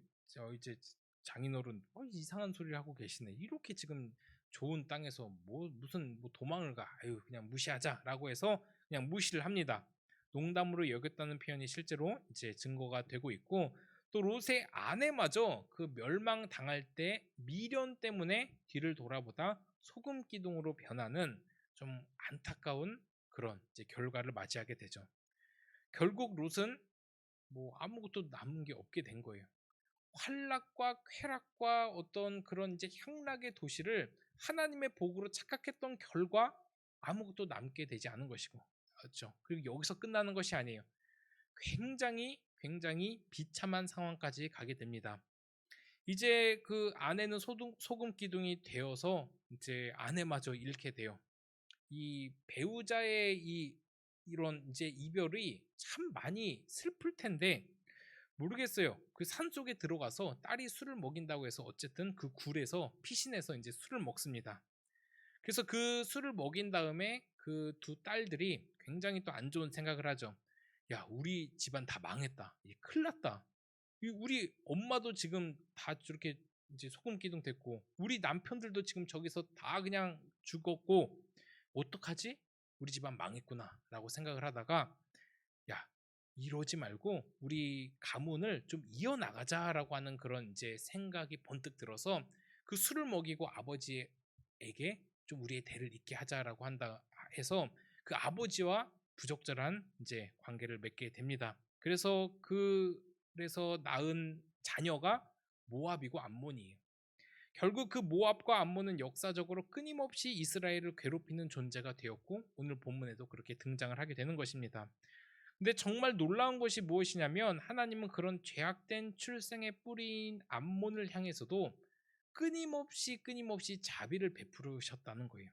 이제 장인어른 이상한 소리를 하고 계시네. 이렇게 지금 좋은 땅에서 무슨 도망을 가. 아유, 그냥 무시하자라고 해서 그냥 무시를 합니다. 농담으로 여겼다는 표현이 실제로 이제 증거가 되고 있고, 또 롯의 아내마저 그 멸망 당할 때 미련 때문에 뒤를 돌아보다 소금 기둥으로 변하는 좀 안타까운 그런 이제 결과를 맞이하게 되죠. 결국 롯은 뭐 아무것도 남은 게 없게 된 거예요. 환락과 쾌락과 어떤 그런 이제 향락의 도시를 하나님의 복으로 착각했던 결과 아무것도 남게 되지 않은 것이고, 그렇죠. 그리고 여기서 끝나는 것이 아니에요. 굉장히 비참한 상황까지 가게 됩니다. 이제 그 아내는 소금 기둥이 되어서 이제 아내마저 잃게 돼요. 이 배우자의 이런 이제 이별이 참 많이 슬플 텐데, 모르겠어요. 그 산 속에 들어가서 딸이 술을 먹인다고 해서 어쨌든 그 굴에서 피신해서 이제 술을 먹습니다. 그래서 그 술을 먹인 다음에 그 두 딸들이 굉장히 또 안 좋은 생각을 하죠. 야, 우리 집안 다 망했다. 큰일 났다. 우리 엄마도 지금 다 저렇게 이제 소금 기둥 됐고, 우리 남편들도 지금 저기서 다 그냥 죽었고, 어떡하지? 우리 집안 망했구나라고 생각을 하다가, 야, 이러지 말고 우리 가문을 좀 이어나가자라고 하는 그런 이제 생각이 번뜩 들어서 그 술을 먹이고 아버지에게 좀 우리의 대를 잇게 하자라고 한다 해서 그 아버지와 부적절한 이제 관계를 맺게 됩니다. 그래서 낳은 자녀가 모압이고 암몬이에요. 결국 그 모압과 암몬은 역사적으로 끊임없이 이스라엘을 괴롭히는 존재가 되었고, 오늘 본문에도 그렇게 등장을 하게 되는 것입니다. 근데 정말 놀라운 것이 무엇이냐면, 하나님은 그런 죄악된 출생의 뿌리인 암몬을 향해서도 끊임없이 자비를 베푸셨다는 거예요.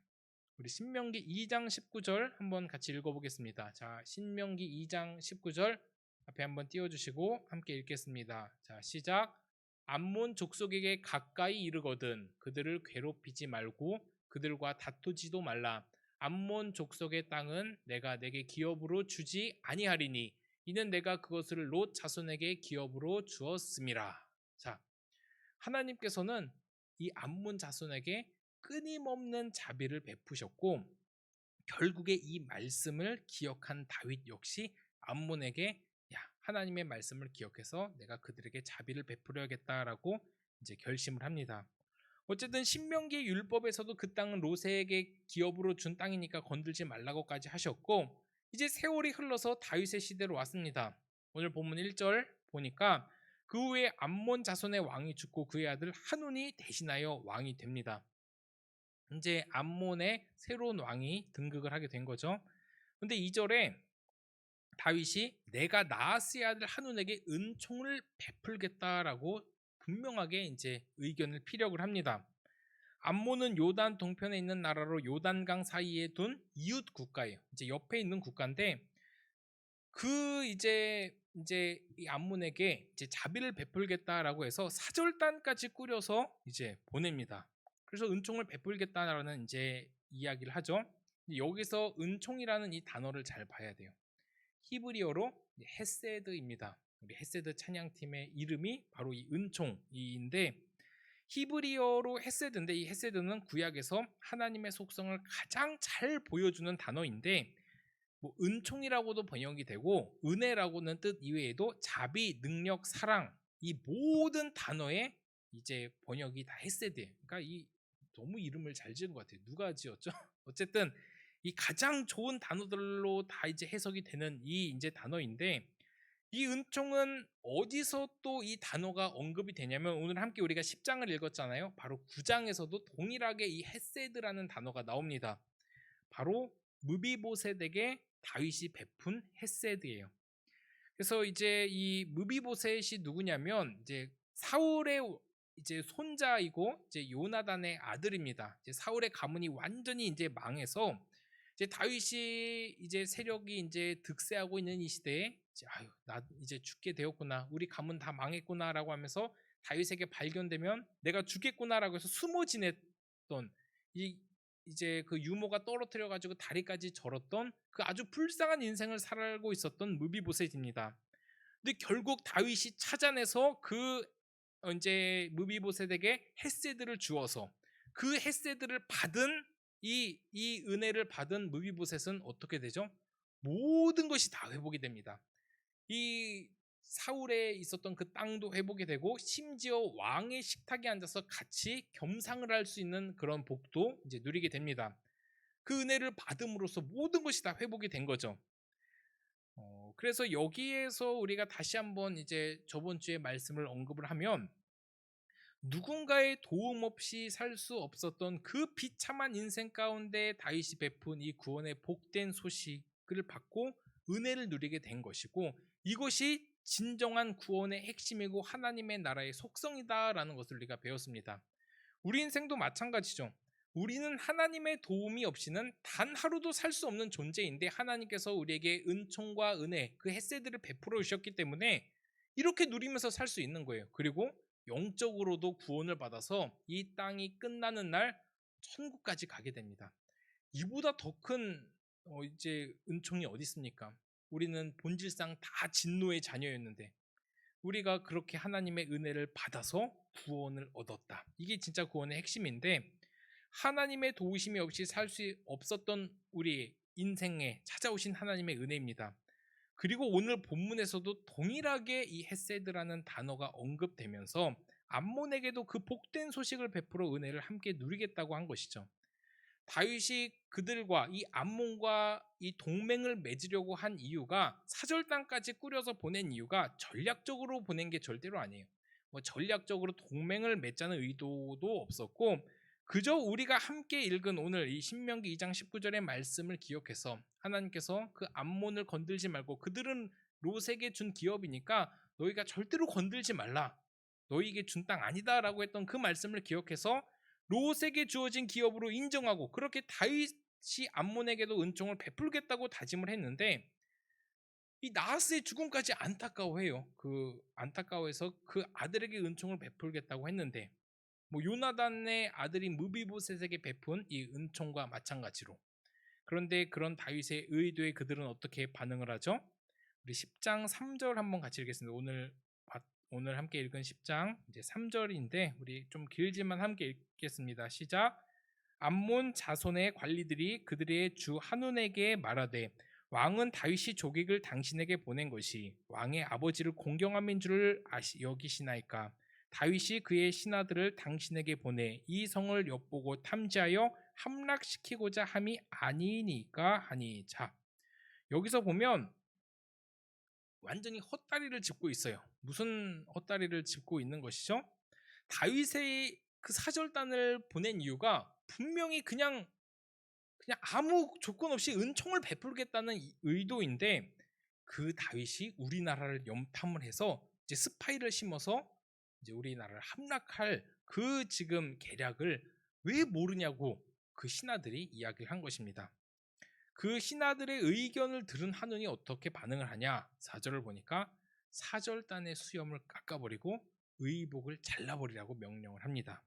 우리 신명기 2장 19절 한번 같이 읽어보겠습니다. 자, 신명기 2장 19절 앞에 한번 띄워주시고 함께 읽겠습니다. 자, 시작. 암몬 족속에게 가까이 이르거든 그들을 괴롭히지 말고 그들과 다투지도 말라. 암몬 족속의 땅은 내가 내게 기업으로 주지 아니하리니 이는 내가 그것을 롯 자손에게 기업으로 주었음이라. 자, 하나님께서는 이 암몬 자손에게 끊임없는 자비를 베푸셨고, 결국에 이 말씀을 기억한 다윗 역시 암몬에게 하나님의 말씀을 기억해서 내가 그들에게 자비를 베풀어야겠다라고 이제 결심을 합니다. 어쨌든 신명기 율법에서도 그 땅은 롯에게 기업으로 준 땅이니까 건들지 말라고까지 하셨고, 이제 세월이 흘러서 다윗의 시대로 왔습니다. 오늘 본문 1절 보니까 그 후에 암몬 자손의 왕이 죽고 그의 아들 한운이 대신하여 왕이 됩니다. 이제 암몬의 새로운 왕이 등극을 하게 된 거죠. 근데 2절에 다윗이 내가 나아스의 아들 한운에게 은총을 베풀겠다라고 분명하게 이제 의견을 피력을 합니다. 암몬은 요단 동편에 있는 나라로 요단강 사이에 둔 이웃 국가예요. 이제 옆에 있는 국가인데 그 이제 이 암몬에게 이제 자비를 베풀겠다라고 해서 사절단까지 꾸려서 이제 보냅니다. 그래서 은총을 베풀겠다라는 이제 이야기를 하죠. 여기서 은총이라는 이 단어를 잘 봐야 돼요. 히브리어로 헤세드입니다. 우리 헤세드 찬양팀의 이름이 바로 이 은총인데, 히브리어로 헤세드인데 이 헤세드는 구약에서 하나님의 속성을 가장 잘 보여주는 단어인데, 뭐 은총이라고도 번역이 되고 은혜라고는 뜻 이외에도 자비, 능력, 사랑 이 모든 단어에 이제 번역이 다 헤세드예요. 그러니까 이 너무 이름을 잘 지은 것 같아요. 누가 지었죠? 어쨌든 이 가장 좋은 단어들로 다 이제 해석이 되는 이 이제 단어인데, 이 은총은 어디서 또 이 단어가 언급이 되냐면 오늘 함께 우리가 10장을 읽었잖아요. 바로 9장에서도 동일하게 이 헤세드라는 단어가 나옵니다. 바로 무비보셋에게 다윗이 베푼 헤세드예요. 그래서 이제 이 무비보셋이 누구냐면 이제 사울의 이제 손자이고 이제 요나단의 아들입니다. 이제 사울의 가문이 완전히 이제 망해서 이제 다윗이 이제 세력이 이제 득세하고 있는 이 시대에 이제 아유 나 이제 죽게 되었구나, 우리 가문 다 망했구나라고 하면서 다윗에게 발견되면 내가 죽겠구나라고 해서 숨어 지냈던 이 이제 그 유모가 떨어뜨려 가지고 다리까지 절었던 그 아주 불쌍한 인생을 살고 있었던 무비보셋입니다. 근데 결국 다윗이 찾아내서 그 이제 무비보셋에게 헤세드를 주어서 그 헤세드를 받은 이 은혜를 받은 무비보셋은 어떻게 되죠? 모든 것이 다 회복이 됩니다. 이 사울에 있었던 그 땅도 회복이 되고 심지어 왕의 식탁에 앉아서 같이 겸상을 할 수 있는 그런 복도 이제 누리게 됩니다. 그 은혜를 받음으로써 모든 것이 다 회복이 된 거죠. 그래서 여기에서 우리가 다시 한번 이제 저번 주에 말씀을 언급을 하면 누군가의 도움 없이 살 수 없었던 그 비참한 인생 가운데 다윗이 베푼 이 구원의 복된 소식을 받고 은혜를 누리게 된 것이고, 이것이 진정한 구원의 핵심이고 하나님의 나라의 속성이다라는 것을 우리가 배웠습니다. 우리 인생도 마찬가지죠. 우리는 하나님의 도움이 없이는 단 하루도 살 수 없는 존재인데 하나님께서 우리에게 은총과 은혜, 그 헤세드를 베풀어 주셨기 때문에 이렇게 누리면서 살 수 있는 거예요. 그리고 영적으로도 구원을 받아서 이 땅이 끝나는 날 천국까지 가게 됩니다. 이보다 더 큰 이제 은총이 어디 있습니까? 우리는 본질상 다 진노의 자녀였는데 우리가 그렇게 하나님의 은혜를 받아서 구원을 얻었다. 이게 진짜 구원의 핵심인데, 하나님의 도우심이 없이 살 수 없었던 우리 인생에 찾아오신 하나님의 은혜입니다. 그리고 오늘 본문에서도 동일하게 이 헤세드라는 단어가 언급되면서 암몬에게도 그 복된 소식을 베풀어 은혜를 함께 누리겠다고 한 것이죠. 다윗이 그들과 이 암몬과 이 동맹을 맺으려고 한 이유가, 사절단까지 꾸려서 보낸 이유가 전략적으로 보낸 게 절대로 아니에요. 뭐 전략적으로 동맹을 맺자는 의도도 없었고, 그저 우리가 함께 읽은 오늘 이 신명기 2장 19절의 말씀을 기억해서 하나님께서 그 암몬을 건들지 말고 그들은 롯에게 준 기업이니까 너희가 절대로 건들지 말라, 너희에게 준 땅 아니다라고 했던 그 말씀을 기억해서 롯에게 주어진 기업으로 인정하고, 그렇게 다윗이 암몬에게도 은총을 베풀겠다고 다짐을 했는데 이 나하스의 죽음까지 안타까워해요. 그 안타까워해서 그 아들에게 은총을 베풀겠다고 했는데, 뭐 요나단의 아들인 무비보셋에게 베푼 이 은총과 마찬가지로. 그런데 그런 다윗의 의도에 그들은 어떻게 반응을 하죠? 우리 10장 3절 한번 같이 읽겠습니다. 오늘 함께 읽은 10장 이제 3절인데 우리 좀 길지만 함께 읽겠습니다. 시작. 암몬 자손의 관리들이 그들의 주 한운에게 말하되 왕은 다윗이 조객을 당신에게 보낸 것이 왕의 아버지를 공경함인 줄을 여기시나이까? 다윗이 그의 신하들을 당신에게 보내 이 성을 엿보고 탐지하여 함락시키고자 함이 아니니까 하니. 자, 여기서 보면 완전히 헛다리를 짚고 있어요. 무슨 헛다리를 짚고 있는 것이죠? 다윗의 그 사절단을 보낸 이유가 분명히 그냥 아무 조건 없이 은총을 베풀겠다는 의도인데, 그 다윗이 우리나라를 염탐을 해서 이제 스파이를 심어서 이제 우리나라를 함락할 그 지금 계략을 왜 모르냐고 그 신하들이 이야기를 한 것입니다. 그 신하들의 의견을 들은 한운이 어떻게 반응을 하냐? 4절을 보니까 사절단의 수염을 깎아버리고 의복을 잘라버리라고 명령을 합니다.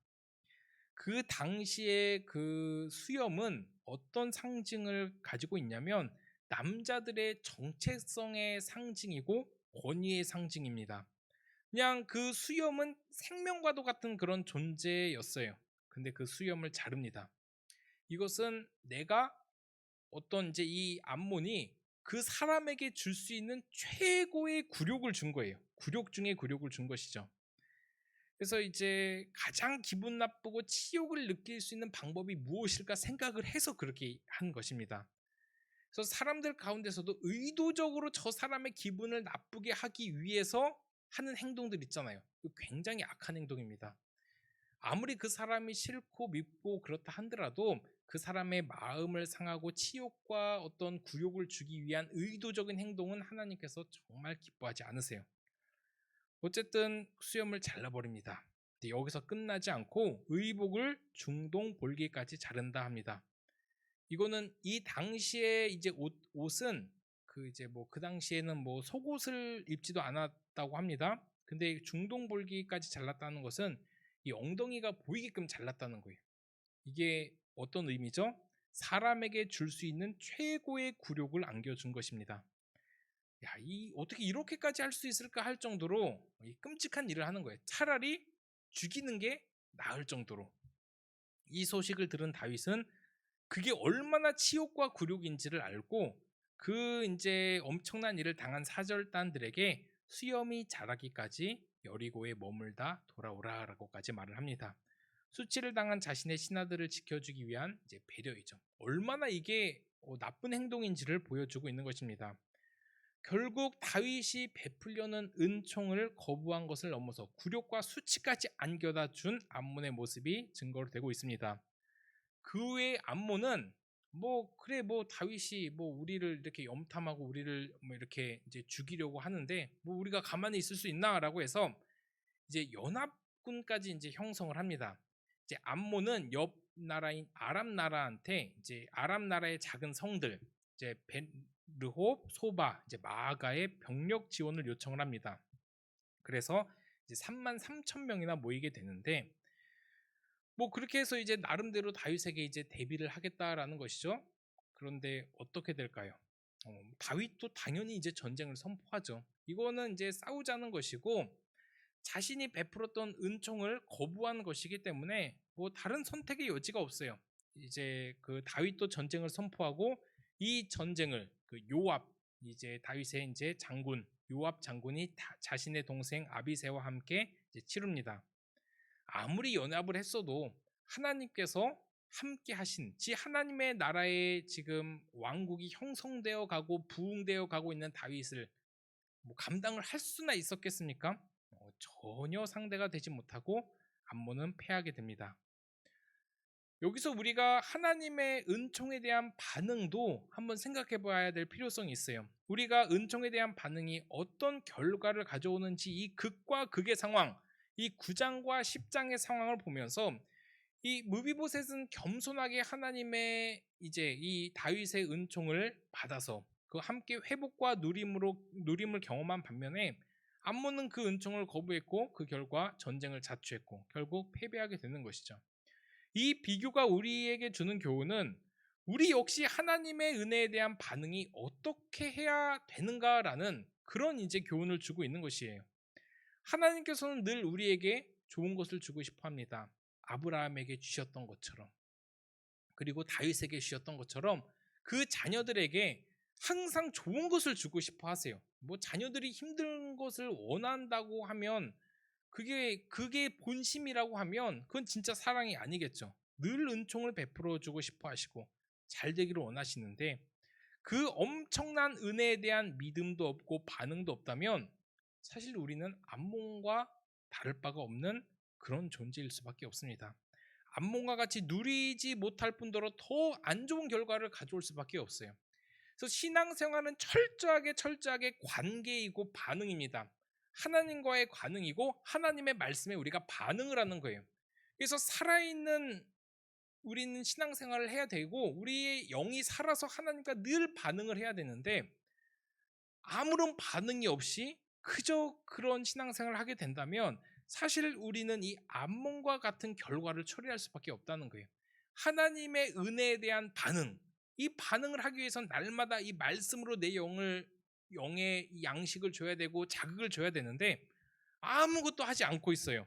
그 당시에 그 수염은 어떤 상징을 가지고 있냐면 남자들의 정체성의 상징이고 권위의 상징입니다. 그냥 그 수염은 생명과도 같은 그런 존재였어요. 근데 그 수염을 자릅니다. 이것은 내가 어떤 이제 이 암몬이 그 사람에게 줄 수 있는 최고의 굴욕을 준 거예요. 굴욕 중에 굴욕을 준 것이죠. 그래서 이제 가장 기분 나쁘고 치욕을 느낄 수 있는 방법이 무엇일까 생각을 해서 그렇게 한 것입니다. 그래서 사람들 가운데서도 의도적으로 저 사람의 기분을 나쁘게 하기 위해서 하는 행동들 있잖아요. 이거 굉장히 악한 행동입니다. 아무리 그 사람이 싫고 밉고 그렇다 한들라도 그 사람의 마음을 상하고 치욕과 어떤 굴욕을 주기 위한 의도적인 행동은 하나님께서 정말 기뻐하지 않으세요. 어쨌든 수염을 잘라버립니다. 근데 여기서 끝나지 않고 의복을 중동 볼기까지 자른다 합니다. 이거는 이 당시에 이제 옷은 그 이제 뭐 그 당시에는 뭐 속옷을 입지도 않았다고 합니다. 근데 중동 볼기까지 잘랐다는 것은 이 엉덩이가 보이게끔 잘랐다는 거예요. 이게 어떤 의미죠? 사람에게 줄 수 있는 최고의 굴욕을 안겨준 것입니다. 야, 어떻게 이렇게까지 할 수 있을까 할 정도로 이 끔찍한 일을 하는 거예요. 차라리 죽이는 게 나을 정도로. 이 소식을 들은 다윗은 그게 얼마나 치욕과 굴욕인지를 알고 그 이제 엄청난 일을 당한 사절단들에게 수염이 자라기까지 여리고에 머물다 돌아오라라고까지 말을 합니다. 수치를 당한 자신의 신하들을 지켜주기 위한 이제 배려이죠. 얼마나 이게 나쁜 행동인지를 보여주고 있는 것입니다. 결국 다윗이 베풀려는 은총을 거부한 것을 넘어서 굴욕과 수치까지 안겨다 준 암몬의 모습이 증거로 되고 있습니다. 그 외에 암몬은 뭐 그래 뭐 다윗이 뭐 우리를 이렇게 염탐하고 우리를 뭐 이렇게 이제 죽이려고 하는데 뭐 우리가 가만히 있을 수 있나라고 해서 이제 연합군까지 이제 형성을 합니다. 이제 암몬은 옆 나라인 아람 나라한테 이제 아람 나라의 작은 성들 이제 르홉, 소바, 이제 마아가의 병력 지원을 요청을 합니다. 그래서 이제 3만 3천 명이나 모이게 되는데 뭐 그렇게 해서 이제 나름대로 다윗에게 이제 대비를 하겠다라는 것이죠. 그런데 어떻게 될까요? 다윗도 당연히 이제 전쟁을 선포하죠. 이거는 이제 싸우자는 것이고 자신이 베풀었던 은총을 거부한 것이기 때문에 뭐 다른 선택의 여지가 없어요. 이제 그 다윗도 전쟁을 선포하고 이 전쟁을 그 요압 이제 다윗의 이제 장군 요압 장군이 자신의 동생 아비새와 함께 이제 치릅니다. 아무리 연합을 했어도 하나님께서 함께 하신 하나님의 나라에 지금 왕국이 형성되어 가고 부흥되어 가고 있는 다윗을 뭐 감당을 할 수나 있었겠습니까? 전혀 상대가 되지 못하고 암몬은 패하게 됩니다. 여기서 우리가 하나님의 은총에 대한 반응도 한번 생각해 봐야 될 필요성이 있어요. 우리가 은총에 대한 반응이 어떤 결과를 가져오는지 이 극과 극의 상황, 이 9장과 10장의 상황을 보면서 이 무비보셋은 겸손하게 하나님의 이제 이 다윗의 은총을 받아서 그 함께 회복과 누림을 경험한 반면에 암몬은 그 은총을 거부했고 그 결과 전쟁을 자초했고 결국 패배하게 되는 것이죠. 이 비교가 우리에게 주는 교훈은 우리 역시 하나님의 은혜에 대한 반응이 어떻게 해야 되는가라는 그런 이제 교훈을 주고 있는 것이에요. 하나님께서는 늘 우리에게 좋은 것을 주고 싶어 합니다. 아브라함에게 주셨던 것처럼 그리고 다윗에게 주셨던 것처럼 그 자녀들에게 항상 좋은 것을 주고 싶어 하세요. 뭐 자녀들이 힘든 것을 원한다고 하면 그게 본심이라고 하면 그건 진짜 사랑이 아니겠죠. 늘 은총을 베풀어 주고 싶어 하시고 잘 되기를 원하시는데 그 엄청난 은혜에 대한 믿음도 없고 반응도 없다면 사실 우리는 암몬과 다를 바가 없는 그런 존재일 수밖에 없습니다. 암몬과 같이 누리지 못할 뿐더러 더 안 좋은 결과를 가져올 수밖에 없어요. 그래서 신앙생활은 철저하게 관계이고 반응입니다. 하나님과의 관응이고 하나님의 말씀에 우리가 반응을 하는 거예요. 그래서 살아있는 우리는 신앙생활을 해야 되고 우리의 영이 살아서 하나님과 늘 반응을 해야 되는데 아무런 반응이 없이 그저 그런 신앙생활을 하게 된다면 사실 우리는 이 암몬과 같은 결과를 초래할 수밖에 없다는 거예요. 하나님의 은혜에 대한 반응, 이 반응을 하기 위해서는 날마다 이 말씀으로 내 영의 양식을 줘야 되고 자극을 줘야 되는데 아무것도 하지 않고 있어요.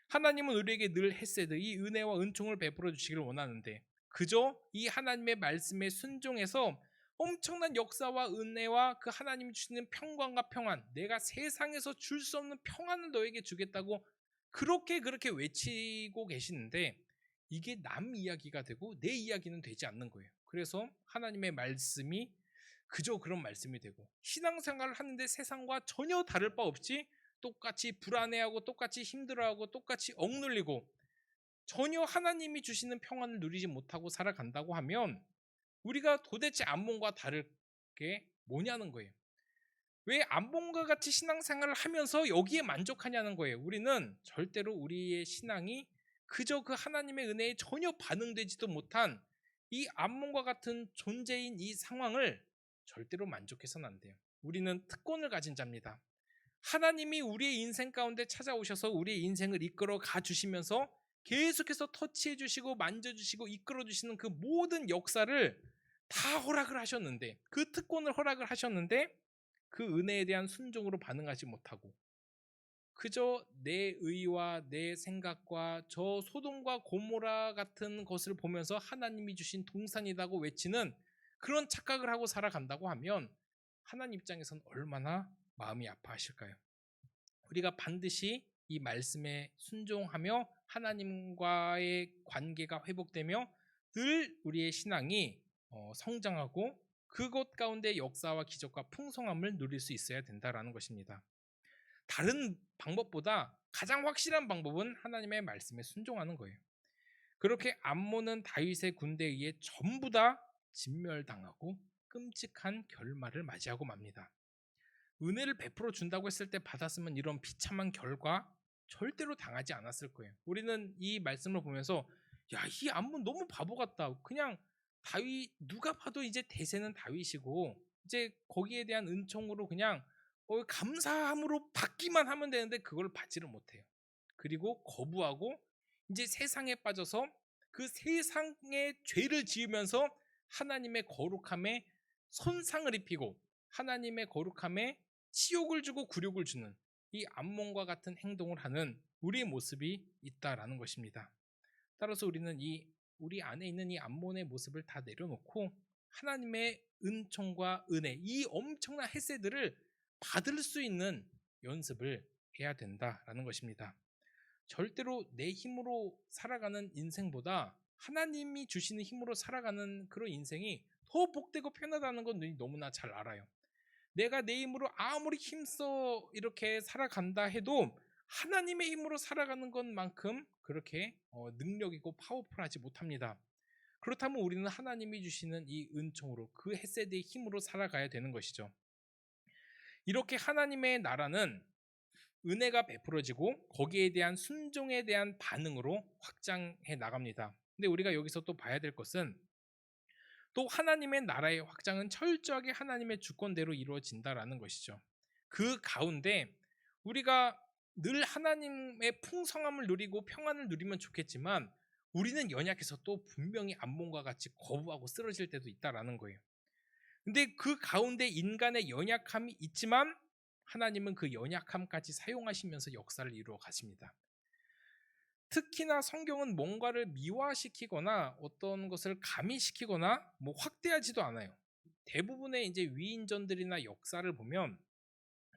하나님은 우리에게 늘 헤세드, 이 은혜와 은총을 베풀어 주시기를 원하는데 그저 이 하나님의 말씀에 순종해서 엄청난 역사와 은혜와 그 하나님이 주시는 평강과 평안, 내가 세상에서 줄 수 없는 평안을 너에게 주겠다고 그렇게 외치고 계시는데 이게 남 이야기가 되고 내 이야기는 되지 않는 거예요. 그래서 하나님의 말씀이 그저 그런 말씀이 되고 신앙생활을 하는데 세상과 전혀 다를 바 없이 똑같이 불안해하고 똑같이 힘들어하고 똑같이 억눌리고 전혀 하나님이 주시는 평안을 누리지 못하고 살아간다고 하면 우리가 도대체 암몬과 다를 게 뭐냐는 거예요. 왜 암몬과 같이 신앙생활을 하면서 여기에 만족하냐는 거예요. 우리는 절대로 우리의 신앙이 그저 그 하나님의 은혜에 전혀 반응되지도 못한 이 암몬과 같은 존재인 이 상황을 절대로 만족해서는 안 돼요. 우리는 특권을 가진 자입니다. 하나님이 우리의 인생 가운데 찾아오셔서 우리의 인생을 이끌어 가 주시면서 계속해서 터치해 주시고 만져 주시고 이끌어 주시는 그 모든 역사를 다 허락을 하셨는데, 그 특권을 허락을 하셨는데 그 은혜에 대한 순종으로 반응하지 못하고 그저 내 의와 내 생각과 저 소돔과 고모라 같은 것을 보면서 하나님이 주신 동산이라고 외치는 그런 착각을 하고 살아간다고 하면 하나님 입장에서는 얼마나 마음이 아파하실까요? 우리가 반드시 이 말씀에 순종하며 하나님과의 관계가 회복되며 늘 우리의 신앙이 성장하고 그것 가운데 역사와 기적과 풍성함을 누릴 수 있어야 된다라는 것입니다. 다른 방법보다 가장 확실한 방법은 하나님의 말씀에 순종하는 거예요. 그렇게 암몬은 다윗의 군대에 의해 전부 다 진멸당하고 끔찍한 결말을 맞이하고 맙니다. 은혜를 베풀어 준다고 했을 때 받았으면 이런 비참한 결과 절대로 당하지 않았을 거예요. 우리는 이 말씀을 보면서 야, 이 암몬 너무 바보 같다. 그냥 다윗, 누가 봐도 이제 대세는 다윗이고 이제 거기에 대한 은총으로 그냥 감사함으로 받기만 하면 되는데 그걸 받지를 못해요. 그리고 거부하고 이제 세상에 빠져서 그 세상의 죄를 지으면서 하나님의 거룩함에 손상을 입히고 하나님의 거룩함에 치욕을 주고 굴욕을 주는 이 암몬과 같은 행동을 하는 우리의 모습이 있다라는 것입니다. 따라서 우리는 우리 안에 있는 이 암몬의 모습을 다 내려놓고 하나님의 은총과 은혜, 이 엄청난 햇새들을 받을 수 있는 연습을 해야 된다라는 것입니다. 절대로 내 힘으로 살아가는 인생보다 하나님이 주시는 힘으로 살아가는 그런 인생이 더 복되고 편하다는 건 너무나 잘 알아요. 내가 내 힘으로 아무리 힘써 이렇게 살아간다 해도 하나님의 힘으로 살아가는 것만큼 그렇게 능력이고 파워풀하지 못합니다. 그렇다면 우리는 하나님이 주시는 이 은총으로 그 햇세드의 힘으로 살아가야 되는 것이죠. 이렇게 하나님의 나라는 은혜가 베풀어지고 거기에 대한 순종에 대한 반응으로 확장해 나갑니다. 근데 우리가 여기서 또 봐야 될 것은 또 하나님의 나라의 확장은 철저하게 하나님의 주권대로 이루어진다라는 것이죠. 그 가운데 우리가 늘 하나님의 풍성함을 누리고 평안을 누리면 좋겠지만 우리는 연약해서 또 분명히 암몬과 같이 거부하고 쓰러질 때도 있다라는 거예요. 근데 그 가운데 인간의 연약함이 있지만 하나님은 그 연약함까지 사용하시면서 역사를 이루어 가십니다. 특히나 성경은 뭔가를 미화시키거나 어떤 것을 가미시키거나 확대하지도 않아요. 대부분의 이제 위인전들이나 역사를 보면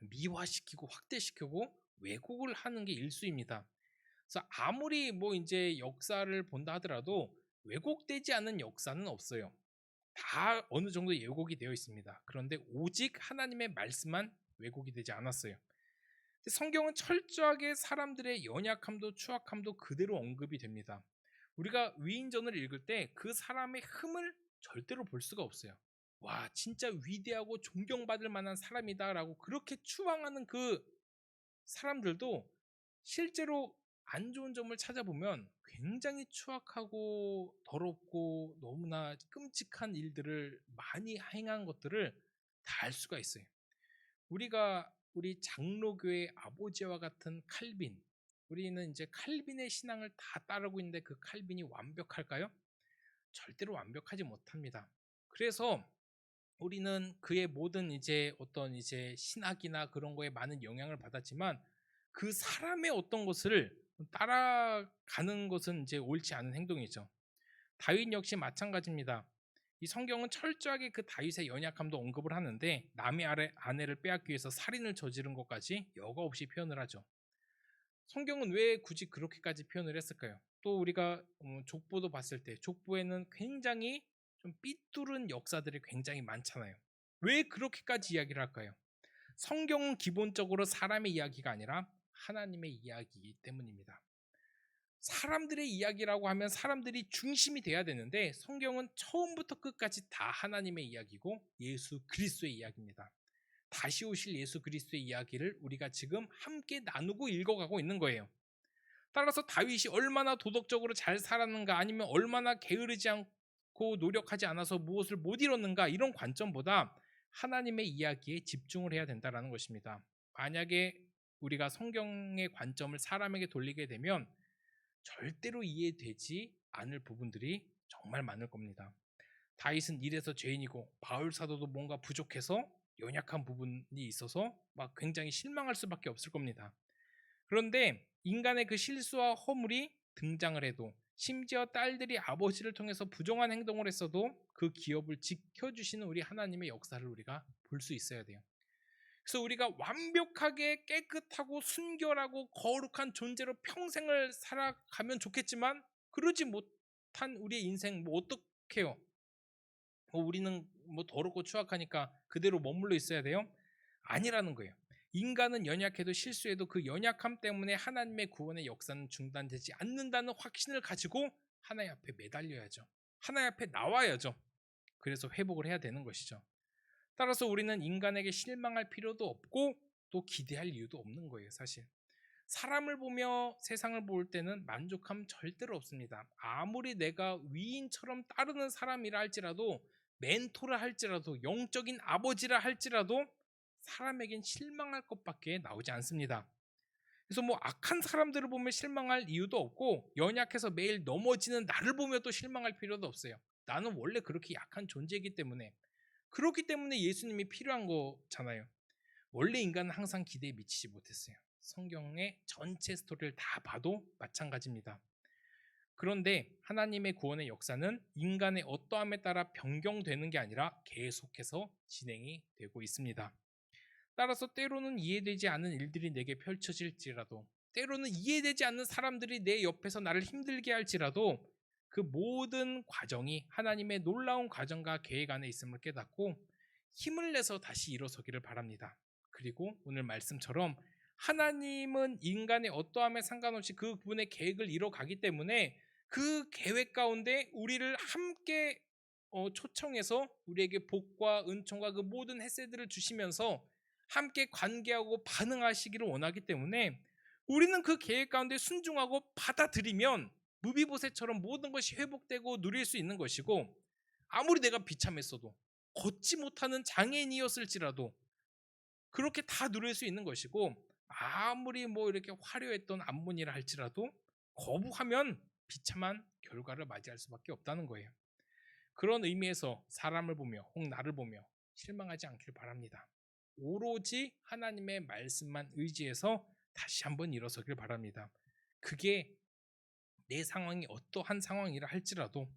미화시키고 확대시키고 왜곡을 하는 게 일수입니다. 그래서 아무리 이제 역사를 본다 하더라도 왜곡되지 않은 역사는 없어요. 다 어느 정도 왜곡이 되어 있습니다. 그런데 오직 하나님의 말씀만 왜곡이 되지 않았어요. 성경은 철저하게 사람들의 연약함도 추악함도 그대로 언급이 됩니다. 우리가 위인전을 읽을 때 그 사람의 흠을 절대로 볼 수가 없어요. 와, 진짜 위대하고 존경받을 만한 사람이다라고 그렇게 추앙하는 그 사람들도 실제로 안 좋은 점을 찾아보면 굉장히 추악하고 더럽고 너무나 끔찍한 일들을 많이 행한 것들을 다 알 수가 있어요. 우리 장로교의 아버지와 같은 칼빈, 우리는 이제 칼빈의 신앙을 다 따르고 있는데 그 칼빈이 완벽할까요? 절대로 완벽하지 못합니다. 그래서 우리는 그의 모든 어떤 신학이나 그런 거에 많은 영향을 받았지만 그 사람의 어떤 것을 따라가는 것은 옳지 않은 행동이죠. 다윗 역시 마찬가지입니다. 이 성경은 철저하게 그 다윗의 연약함도 언급을 하는데 남의 아내를 빼앗기 위해서 살인을 저지른 것까지 여과 없이 표현을 하죠. 성경은 왜 굳이 그렇게까지 표현을 했을까요? 또 우리가 족보도 봤을 때 족보에는 굉장히 좀 삐뚤은 역사들이 굉장히 많잖아요. 왜 그렇게까지 이야기를 할까요? 성경은 기본적으로 사람의 이야기가 아니라 하나님의 이야기이기 때문입니다. 사람들의 이야기라고 하면 사람들이 중심이 돼야 되는데 성경은 처음부터 끝까지 다 하나님의 이야기고 예수 그리스도의 이야기입니다. 다시 오실 예수 그리스도의 이야기를 우리가 지금 함께 나누고 읽어가고 있는 거예요. 따라서 다윗이 얼마나 도덕적으로 잘 살았는가, 아니면 얼마나 게으르지 않고 노력하지 않아서 무엇을 못 이뤘는가, 이런 관점보다 하나님의 이야기에 집중을 해야 된다는 것입니다. 만약에 우리가 성경의 관점을 사람에게 돌리게 되면 절대로 이해되지 않을 부분들이 정말 많을 겁니다. 다윗은 이래서 죄인이고 바울 사도도 뭔가 부족해서 연약한 부분이 있어서 막 굉장히 실망할 수밖에 없을 겁니다. 그런데 인간의 그 실수와 허물이 등장을 해도, 심지어 딸들이 아버지를 통해서 부정한 행동을 했어도 그 기업을 지켜주시는 우리 하나님의 역사를 우리가 볼 수 있어야 돼요. 그래서 우리가 완벽하게 깨끗하고 순결하고 거룩한 존재로 평생을 살아가면 좋겠지만, 그러지 못한 우리의 인생 뭐 어떡해요? 우리는 뭐 더럽고 추악하니까 그대로 머물러 있어야 돼요? 아니라는 거예요. 인간은 연약해도 실수해도 그 연약함 때문에 하나님의 구원의 역사는 중단되지 않는다는 확신을 가지고 하나님 앞에 매달려야죠. 하나님 앞에 나와야죠. 그래서 회복을 해야 되는 것이죠. 따라서 우리는 인간에게 실망할 필요도 없고 또 기대할 이유도 없는 거예요, 사실. 사람을 보며 세상을 볼 때는 만족함 절대로 없습니다. 아무리 내가 위인처럼 따르는 사람이라 할지라도, 멘토라 할지라도, 영적인 아버지라 할지라도 사람에겐 실망할 것밖에 나오지 않습니다. 그래서 뭐 악한 사람들을 보면 실망할 이유도 없고, 연약해서 매일 넘어지는 나를 보며 또 실망할 필요도 없어요. 나는 원래 그렇게 약한 존재이기 때문에. 그렇기 때문에 예수님이 필요한 거잖아요. 원래 인간은 항상 기대에 미치지 못했어요. 성경의 전체 스토리를 다 봐도 마찬가지입니다. 그런데 하나님의 구원의 역사는 인간의 어떠함에 따라 변경되는 게 아니라 계속해서 진행이 되고 있습니다. 따라서 때로는 이해되지 않는 일들이 내게 펼쳐질지라도, 때로는 이해되지 않는 사람들이 내 옆에서 나를 힘들게 할지라도, 그 모든 과정이 하나님의 놀라운 과정과 계획 안에 있음을 깨닫고 힘을 내서 다시 일어서기를 바랍니다. 그리고 오늘 말씀처럼 하나님은 인간의 어떠함에 상관없이 그분의 계획을 이뤄가기 때문에 그 계획 가운데 우리를 함께 초청해서 우리에게 복과 은총과 그 모든 혜세들을 주시면서 함께 관계하고 반응하시기를 원하기 때문에 우리는 그 계획 가운데 순종하고 받아들이면 무비보셋처럼 모든 것이 회복되고 누릴 수 있는 것이고, 아무리 내가 비참했어도, 걷지 못하는 장애인이었을지라도 그렇게 다 누릴 수 있는 것이고, 아무리 뭐 이렇게 화려했던 암몬이라 할지라도 거부하면 비참한 결과를 맞이할 수밖에 없다는 거예요. 그런 의미에서 사람을 보며 혹 나를 보며 실망하지 않길 바랍니다. 오로지 하나님의 말씀만 의지해서 다시 한번 일어서길 바랍니다. 그게 내 상황이 어떠한 상황이라 할지라도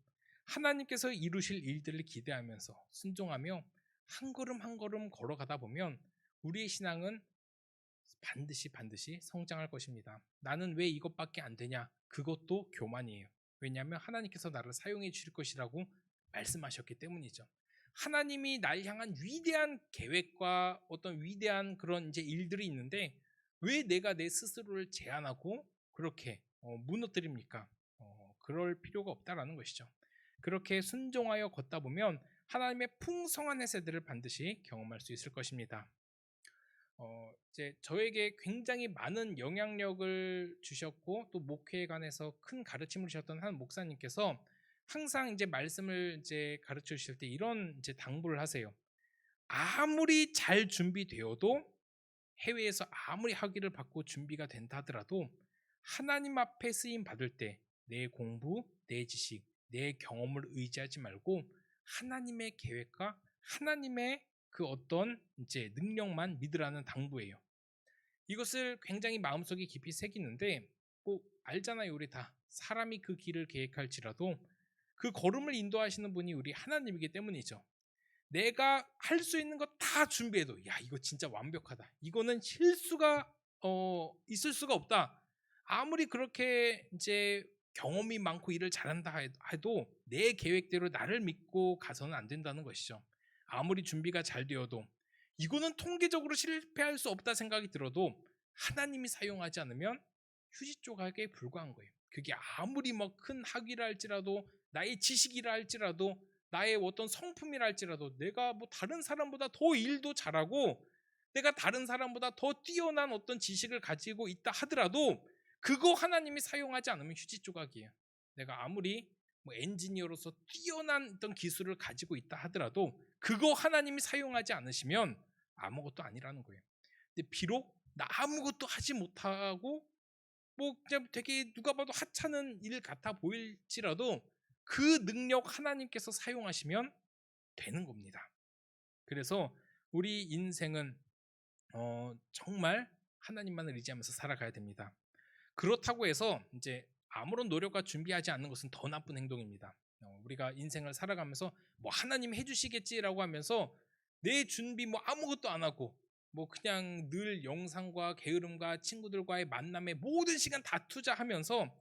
하나님께서 이루실 일들을 기대하면서 순종하며 한 걸음 한 걸음 걸어가다 보면 우리의 신앙은 반드시 성장할 것입니다. 나는 왜 이것밖에 안 되냐? 그것도 교만이에요. 왜냐하면 하나님께서 나를 사용해 주실 것이라고 말씀하셨기 때문이죠. 하나님이 날 향한 위대한 계획과 어떤 위대한 그런 이제 일들이 있는데 왜 내가 내 스스로를 제한하고 그렇게 무너뜨립니까? 그럴 필요가 없다라는 것이죠. 그렇게 순종하여 걷다 보면 하나님의 풍성한 혜세들을 반드시 경험할 수 있을 것입니다. 이제 저에게 굉장히 많은 영향력을 주셨고 또 목회에 관해서 큰 가르침을 주셨던 한 목사님께서 항상 이제 말씀을 이제 가르쳐 주실 때 이런 이제 당부를 하세요. 아무리 잘 준비되어도, 해외에서 아무리 학위를 받고 준비가 된다 하더라도 하나님 앞에 쓰임 받을 때 내 공부, 내 지식, 내 경험을 의지하지 말고 하나님의 계획과 하나님의 그 어떤 이제 능력만 믿으라는 당부예요. 이것을 굉장히 마음속에 깊이 새기는데, 뭐 알잖아요. 우리 다 사람이 그 길을 계획할지라도 그 걸음을 인도하시는 분이 우리 하나님이기 때문이죠. 내가 할 수 있는 거 다 준비해도 야 이거 진짜 완벽하다, 이거는 실수가 있을 수가 없다, 아무리 그렇게 이제 경험이 많고 일을 잘한다 해도 내 계획대로 나를 믿고 가서는 안 된다는 것이죠. 아무리 준비가 잘 되어도 이거는 통계적으로 실패할 수 없다 생각이 들어도 하나님이 사용하지 않으면 휴지 조각에 불과한 거예요. 그게 아무리 뭐 큰 학위라 할지라도 나의 지식이라 할지라도 나의 어떤 성품이라 할지라도 내가 뭐 다른 사람보다 더 일도 잘하고 내가 다른 사람보다 더 뛰어난 어떤 지식을 가지고 있다 하더라도 그거 하나님이 사용하지 않으면 휴지 조각이에요. 내가 아무리 뭐 엔지니어로서 뛰어난 어떤 기술을 가지고 있다 하더라도 그거 하나님이 사용하지 않으시면 아무것도 아니라는 거예요. 근데 비록 나 아무것도 하지 못하고 뭐 그냥 되게 누가 봐도 하찮은 일 같아 보일지라도 그 능력 하나님께서 사용하시면 되는 겁니다. 그래서 우리 인생은 정말 하나님만을 의지하면서 살아가야 됩니다. 그렇다고 해서 이제 아무런 노력과 준비하지 않는 것은 더 나쁜 행동입니다. 우리가 인생을 살아가면서 뭐 하나님 해주시겠지라고 하면서 내 준비 뭐 아무것도 안 하고 뭐 그냥 늘 영상과 게으름과 친구들과의 만남에 모든 시간 다 투자하면서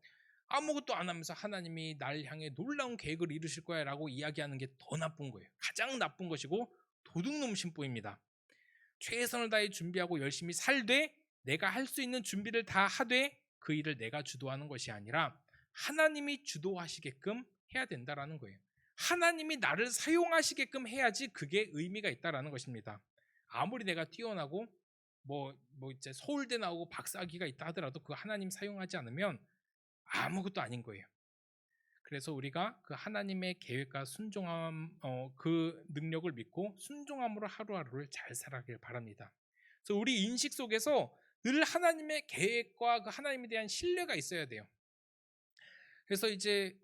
아무것도 안 하면서 하나님이 날 향해 놀라운 계획을 이루실 거야 라고 이야기하는 게 더 나쁜 거예요. 가장 나쁜 것이고 도둑놈 심보입니다. 최선을 다해 준비하고 열심히 살되 내가 할 수 있는 준비를 다 하되 그 일을 내가 주도하는 것이 아니라 하나님이 주도하시게끔 해야 된다라는 거예요. 하나님이 나를 사용하시게끔 해야지 그게 의미가 있다라는 것입니다. 아무리 내가 뛰어나고 뭐 이제 서울대 나오고 박사학위가 있다 하더라도 그 하나님 사용하지 않으면 아무것도 아닌 거예요. 그래서 우리가 그 하나님의 계획과 순종함, 그 능력을 믿고 순종함으로 하루하루를 잘 살아가길 바랍니다. 그래서 우리 인식 속에서 늘 하나님의 계획과 그 하나님에 대한 신뢰가 있어야 돼요. 그래서 이제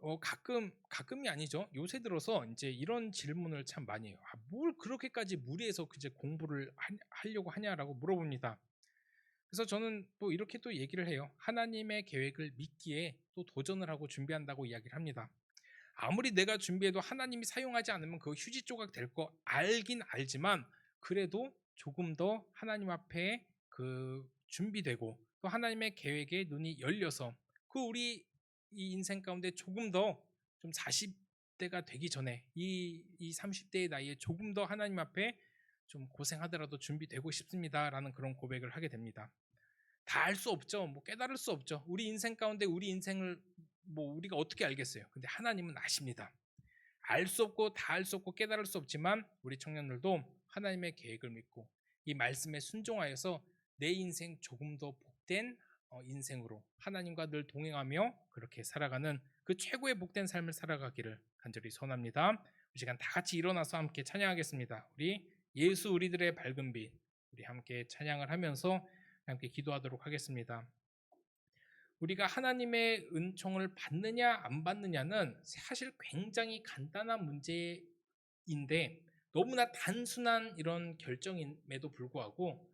가끔이 아니죠. 요새 들어서 이제 이런 질문을 참 많이 해요. 뭘 그렇게까지 무리해서 이제 공부를 하려고 하냐라고 물어봅니다. 그래서 저는 또 이렇게 또 얘기를 해요. 하나님의 계획을 믿기에 또 도전을 하고 준비한다고 이야기를 합니다. 아무리 내가 준비해도 하나님이 사용하지 않으면 그거 휴지 조각 될 거 알긴 알지만 그래도 조금 더 하나님 앞에 그 준비되고 또 하나님의 계획에 눈이 열려서 그 우리 이 인생 가운데 조금 더 좀 40대가 되기 전에 이 30대의 나이에 조금 더 하나님 앞에 좀 고생하더라도 준비되고 싶습니다라는 그런 고백을 하게 됩니다. 다 알 수 없죠. 뭐 깨달을 수 없죠. 우리 인생 가운데 우리 인생을 뭐 우리가 어떻게 알겠어요? 근데 하나님은 아십니다. 알 수 없고 다 알 수 없고 깨달을 수 없지만 우리 청년들도 하나님의 계획을 믿고 이 말씀에 순종하여서 내 인생 조금 더 복된 인생으로 하나님과 늘 동행하며 그렇게 살아가는 그 최고의 복된 삶을 살아가기를 간절히 소원합니다. 이 시간 다 같이 일어나서 함께 찬양하겠습니다. 우리 예수 우리들의 밝은 빛, 우리 함께 찬양을 하면서 함께 기도하도록 하겠습니다. 우리가 하나님의 은총을 받느냐 안 받느냐는 사실 굉장히 간단한 문제인데 너무나 단순한 이런 결정임에도 불구하고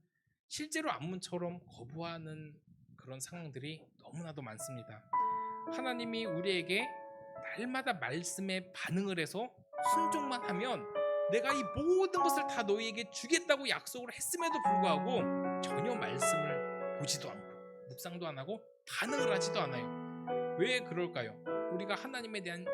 실제로 안문처럼 거부하는 그런 상황들이 너무나도 많습니다. 하나님이 우리에게 날마다 말씀에 반응을 해서 순종만 하면 내가 이 모든 것을 다 너희에게 주겠다고 약속을 했음에도 불구하고 전혀 말씀을 보지도 않고 묵상도 안 하고 반응을 하지도 않아요. 왜 그럴까요? 우리가 하나님에 대한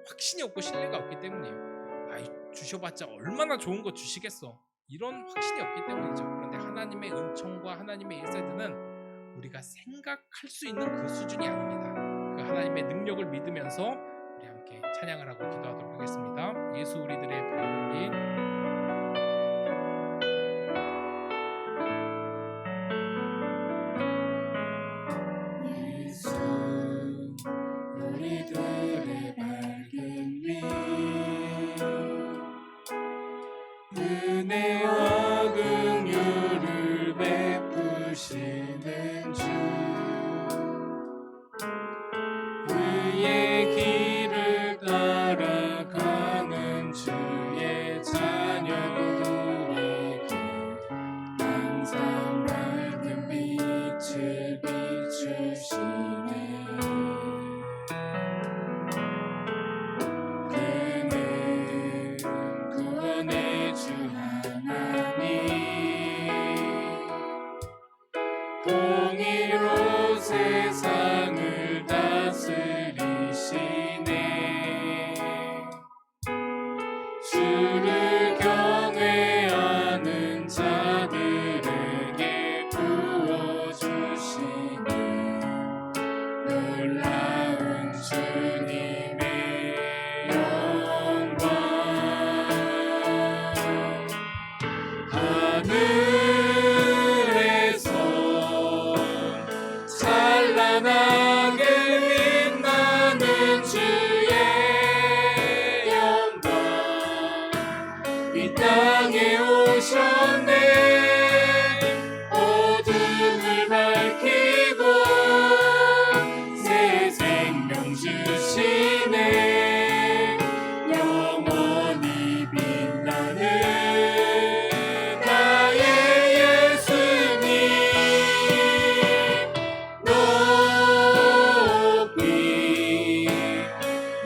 확신이 없고 신뢰가 없기 때문이에요. 주셔봤자 얼마나 좋은 거 주시겠어, 이런 확신이 없기 때문이죠. 그런데 하나님의 은총과 하나님의 인사이드는 우리가 생각할 수 있는 그 수준이 아닙니다. 그 하나님의 능력을 믿으면서 우리 함께 찬양을 하고 기도하도록 하겠습니다. 예수 우리들의 밝은 빛, 우리들의 밝은 빛, 은혜와 긍휼을 베푸시는 주, 그의 길을 따라가는 주의 자녀들에게 항상 밝은 빛을 비추시네. 그는 구원의 주 하나님, 공의로 세상을 다스리시네. 찬란하게 빛나는 주의 영광 이 땅에 오셨네 어둠을 밝히고 새 생명 주시네 영원히 빛나는 나의 예수님 높이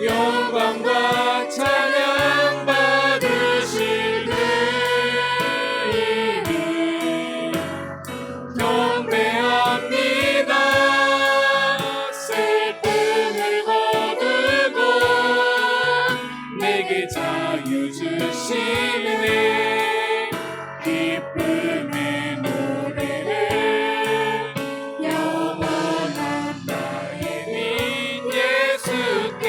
영광과 찬양 받으실 그 이름 경배합니다 슬픔을 거두고 내게 자유 주시네 기쁨의 노래를 영원한 나의 민 예수께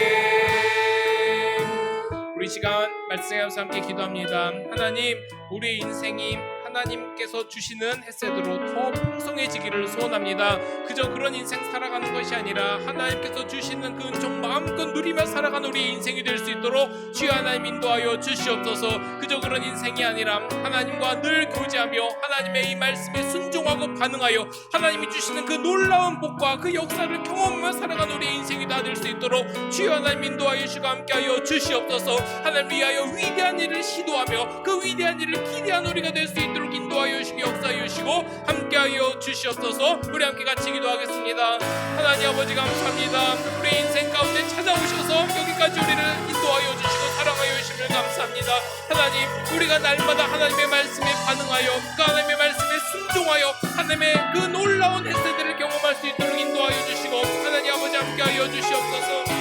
우리 시간 말씀에 함께 기도합니다. 하나님 우리의 인생이 하나님께서 주시는 햇새대로 더 풍성해지기를 소원합니다. 그저 그런 인생 살아가는 것이 아니라 하나님께서 주시는 그 은총 마음껏 누리며 살아가는 우리의 인생이 될 수 있도록 주여 하나님 인도하여 주시옵소서. 그저 그런 인생이 아니라 하나님과 늘 교제하며 하나님의 이 말씀에 순종하고 반응하여 하나님이 주시는 그 놀라운 복과 그 역사를 경험하며 살아가는 우리의 인생이 다 될 수 있도록 주여 하나님 인도하여 주시고 함께하여 주시옵소서. 하나님 위하여 위대한 일을 시도하며 그 위대한 일을 기대하는 우리가 될 수 있도록 인도하여 주시고 역사하여 주시고 함께하여 주시옵소서. 우리 함께 같이 기도하겠습니다. 하나님 아버지 감사합니다. 우리 인생 가운데 찾아오셔서 여기까지 우리를 인도하여 주시고 사랑하여 주심을 감사합니다. 하나님 우리가 날마다 하나님의 말씀에 반응하여 그 하나님의 말씀에 순종하여 하나님의 그 놀라운 햇새들을 경험할 수 있도록 인도하여 주시고 하나님 아버지 함께하여 주시옵소서.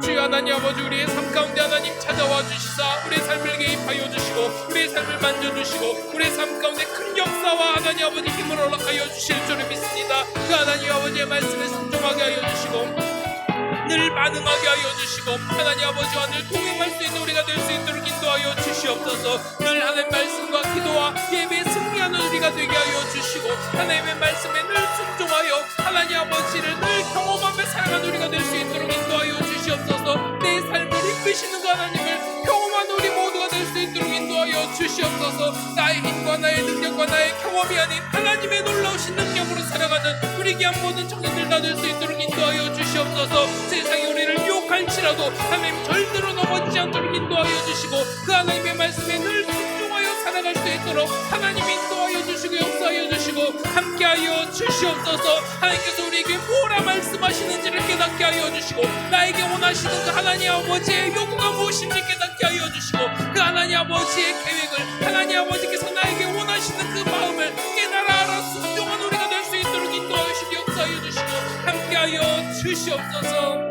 주여 하나님 아버지 우리의 삶 가운데 하나님 찾아와 주시사 우리의 삶을 개입하여 주시고 우리의 삶을 만져주시고 우리의 삶 가운데 큰 역사와 하나님 아버지 힘을 허락하여 주실 줄을 믿습니다. 그 하나님 아버지의 말씀에 순종하게 하여 주시고 늘 반응하게 하여 주시고 하나님 아버지와 늘 동행할 수 있는 우리가 될 수 있도록 인도하여 주시옵소서. 늘 하나님 말씀과 기도와 예배에 승리하는 우리가 되게 하여 주시고 하나님의 말씀에 늘 순종하여 하나님 아버지를 늘 경험하며 살아가는 우리가 될 수 있도록 인도하여 주시옵소서. 내 삶을 이끄시는 그 하나님을 경험하는 우리 모두가 될 수 있도록 인도하여 주시옵소서. 나의 힘과 나의 능력과 나의 경험이 아닌 하나님의 놀라우신 능력으로 살아가는 우리 귀한 모든 청년들 다 될 수 있도록 인도하여 주시옵소서. 세상이 우리를 유혹할지라도 하나님 절대로 넘어지지 않도록 인도하여 주시고 그 하나님의 말씀에 늘 순종하여 살아갈 수 있도록 하나님 인도하여 주시고 역사하여 주시고 함께하여 주시옵소서. 하나님께서 우리에게 뭐라 말씀하시는지를 깨닫게 하여 주시고 나에게 원하시는 그 하나님 아버지의 요구가 무엇인지 깨닫게 하여 주시고 그 하나님 아버지의 계획을 하나님 아버지께서 나에게 원하시는 그 마음을 깨달아 알아 순종한 우리가 될 수 있도록 인도하여 주시고 역사하여 주시고 함께하여 주시옵소서.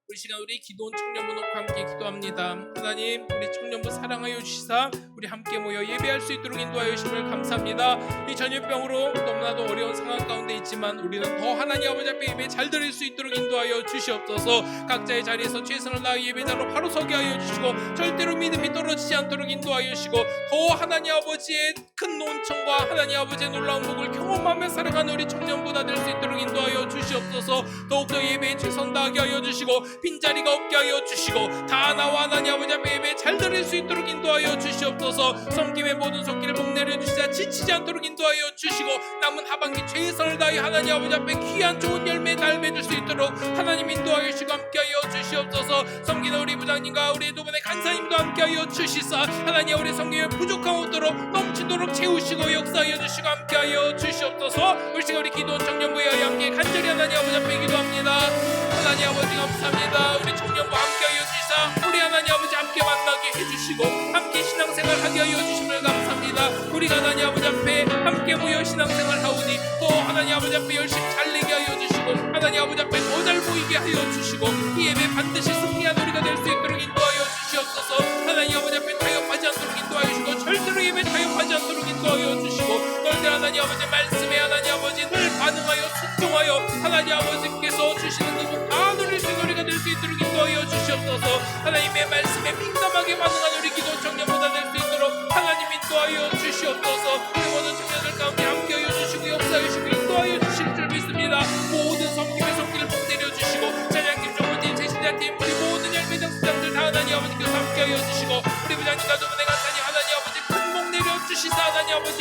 우리 시간 우리 기도원 청년부 놓고 함께 기도합니다. 하나님 우리 청년부 사랑하여 주시사 우리 함께 모여 예배할 수 있도록 인도하여 주심을 감사합니다. 이 전염병으로 너무나도 어려운 상황 가운데 있지만 우리는 더 하나님 아버지 앞에 예배 잘 드릴 수 있도록 인도하여 주시옵소서. 각자의 자리에서 최선을 다해 예배자로 바로 서게 하여 주시고 절대로 믿음이 떨어지지 않도록 인도하여 주시고 더 하나님 아버지의 큰 논청과 하나님 아버지의 놀라운 복을 경험하며 살아가는 우리 청년보다 될 수 있도록 인도하여 주시옵소서. 더욱더 예배에 최선 다하게 하여 주시고 빈자리가 없게 하여 주시고 다 나와 하나님 아버지 앞에 예배 잘 드릴 수 있도록 인도하여 주시옵소서. 섬김의 모든 손길을 복내려 주시자 지치지 않도록 인도하여 주시고 남은 하반기 최선을 다해 하나님 아버지 앞에 귀한 좋은 열매 잘 맺을 수 있도록 하나님 인도하여 주시고 함께하여 주시옵소서. 섬기는 우리 부장님과 우리 두 분의 간사님도 함께하여 주시사 하나님 우리 섬김에 부족함 없도록 넘치도록 채우시고 역사하여 주시고 함께하여 주시옵소서. 우리 시간 우리 기도 청년부에 함께 간절히 하나님 아버지 앞에 기도합니다. 하나님 아버지 감사합니다. 우리 청년부 함께하여 주시사 우리 하나님 아버지 함께 만나게 해주시고 함께 신앙생활 하게 하여 주심을 감사합니다. 우리가 하나님 아버지 앞에 함께 모여 신앙생활 하오니 또 하나님 아버지 앞에 열심히 잘 내게 하여 주시고 하나님 아버지 앞에 더 잘 보이게 하여 주시고 이 예배 반드시 승리한 우리가 될 수 있도록 인도하여 주시옵소서. 하나님 아버지 앞에 타협하지 않도록 인도하여 주시고 절대로 예배 타협하지 않도록 인도하여 주시고 너희들 하나님 아버지 말씀에 하나님 아버지 늘 반응하여 순종하여 하나님 아버지께서 주시는 그 다 누릴 수 있는 우리가 될 수 있도록 인도하여 주시옵소서. 하나님의 말씀에 민감하게 반응하는 우리 기도 청년보다 될 수 있도록 하나님 인도하여 주시옵소서. 우리 모든 청년들 가운데 함께하여 주시고 역사하여 주시고 인도하여 주실 줄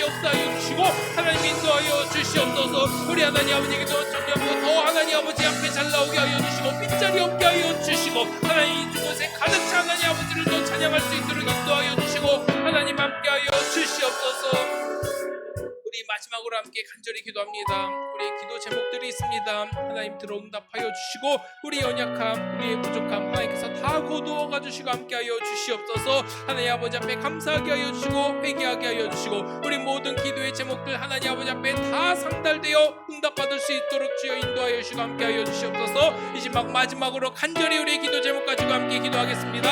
역사하여 주시고 하나님 인도하여 주시옵소서. 우리 하나님 아버지 기도원 청년부 더 하나님 아버지 앞에 잘 나오게 하여 주시고 빈자리 없게 하여 주시고 하나님 이곳에 가득 차 하나님 아버지를 더 찬양할 수 있도록 인도하여 주시고 하나님 함께 하여 주시옵소서. 우리 마지막으로 함께 간절히 기도합니다. 우리 기도 제목들이 있습니다. 하나님 들어응답하여 주시고 우리 연약함, 우리의 부족함 하나님께서 다 거두어가 주시고 함께하여 주시옵소서. 하나님 아버지 앞에 감사하게 하여 주시고 회개하게 하여 주시고 우리 모든 기도의 제목들 하나님 아버지 앞에 다 상달되어 응답받을 수 있도록 주여 인도하여 주시고 함께하여 주시옵소서. 이 마지막으로 간절히 우리의 기도 제목 가지고 함께 기도하겠습니다.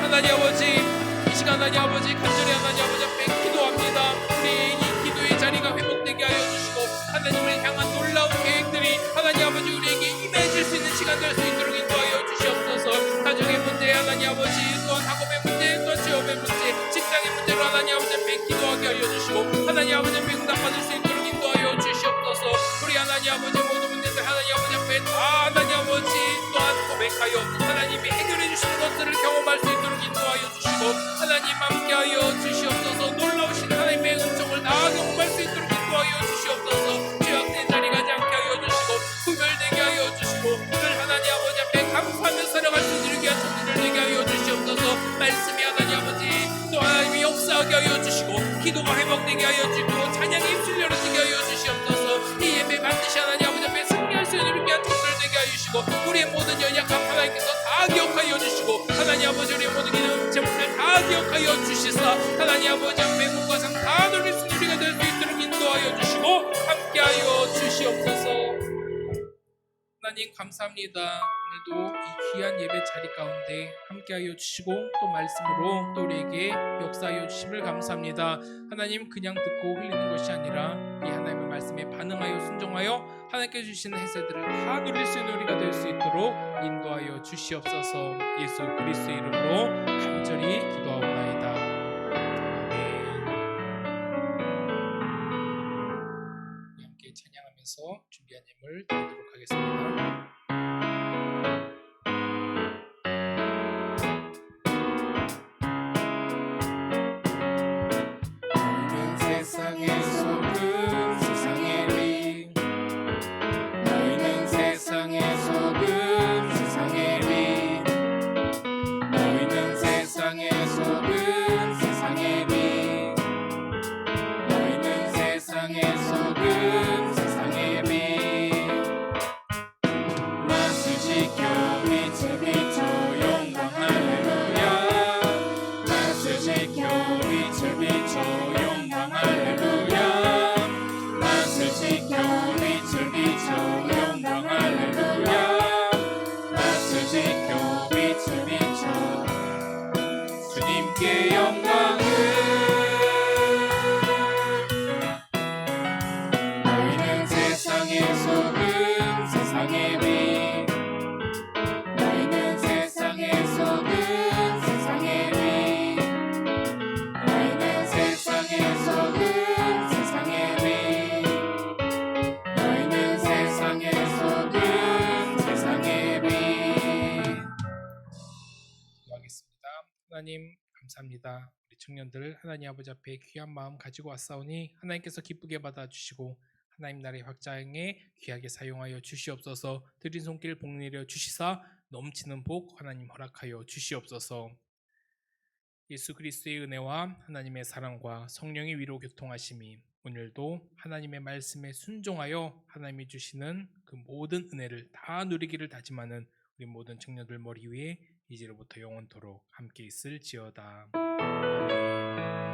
하나님 아버지 이 시간 하나님 아버지 간절히 하나님 아버지 앞에 기도합니다. 우리 기도의 자리가 회복되게 하여 주시고 하나님을 향한 놀라운 계획들이 하나님 아버지 우리에게 임해질 수 있는 시간 될 수 있도록 인도하여 주시옵소서. 가정의 문제 하나님 아버지 또한 학업의 문제 또한 취업의 문제 직장의 문제로 하나님 아버지 앞에 기도하게 하여 주시고 하나님 아버지 앞에 응답받을 수 있도록 인도하여 주시옵소서. 우리 하나님 아버지 모든 문제들 하나님 아버지 앞에 다 하나님 아버지 또한 고백하여 하나님이 해결해 주시는 것들을 경험할 수 있도록 인도하여 주시고 하나님 함께하여 주시옵소서. 놀라우신 하나님의 은총을 다 경험할 수 있도록 인도하여 주시옵소서. 죄악된 자리 가지 않게 하여 주시고 구별되게 하여 주시고 늘 하나님 아버지 앞에 감사하며 살아갈 수 있도록 위한 청년들 되게 하여 주시옵소서. 말씀이 하나님 아버지 또 하나님이 역사하게 하여 주시고 기도가 회복되게 하여 주시고 찬양이 입술 열어지게 하여 주시옵소서. 이 예배 반드시 하나님 아버지 앞에 승리할 수 있는 위한 청년들 되게 하여 주시고 우리의 모든 연약함 하나님께서 다 기억하여 주시고 하나님 아버지 우리의 모든 기도 제목들 다 기억하여 주시사 하나님 아버지 앞에 문과상 다 누릴 수 있는 우리가 될 수 있도록 인도하여 주시고 함께하여 주시옵소서. 하나님 감사합니다. 오늘도 이 귀한 예배 자리 가운데 함께하여 주시고 또 말씀으로 또 우리에게 역사하여 주심을 감사합니다. 하나님 그냥 듣고 흘리는 것이 아니라 이 하나님의 말씀에 반응하여 순종하여 하나님께 주시는 혜세들을 다 누릴 수 있는 우리가 될 수 있도록 인도하여 주시옵소서. 예수 그리스도의 이름으로 간절히 기도하옵나이다. 아멘. 함께 찬양하면서 준비한 예물 드리도록 하겠습니다. 세상의 소금 세상의 림 너희는 세상의 소금 세상의 림 너희는 세상의 소금 세상의 림 너희는 세상의 소금 세상의 림 맛을 지켜 빛을 비춰 영광 할렐루야 맛을 지켜 빛을 비춰 영광 할렐루야 맛을 지켜 빛을 비춰 영광 할렐루야 맛을 지켜 빛을 비춰 주님께 영광을 너희는 세상의 소금 세상의 빛 너희는 세상의 소금 세상의 빛 너희는 세상의 소금 세상의 빛 너희는 세상의 소금 세상의 빛 기도하겠습니다. 하나님 감사합니다. 우리 청년들 하나님 아버지 앞에 귀한 마음 가지고 왔사오니 하나님께서 기쁘게 받아주시고 하나님 나라의 확장에 귀하게 사용하여 주시옵소서. 드린 손길 복내려 주시사 넘치는 복 하나님 허락하여 주시옵소서. 예수 그리스도의 은혜와 하나님의 사랑과 성령의 위로 교통하심이 오늘도 하나님의 말씀에 순종하여 하나님이 주시는 그 모든 은혜를 다 누리기를 다짐하는 우리 모든 청년들 머리 위에 이제로부터 영원토록 함께 있을지어다. 아멘.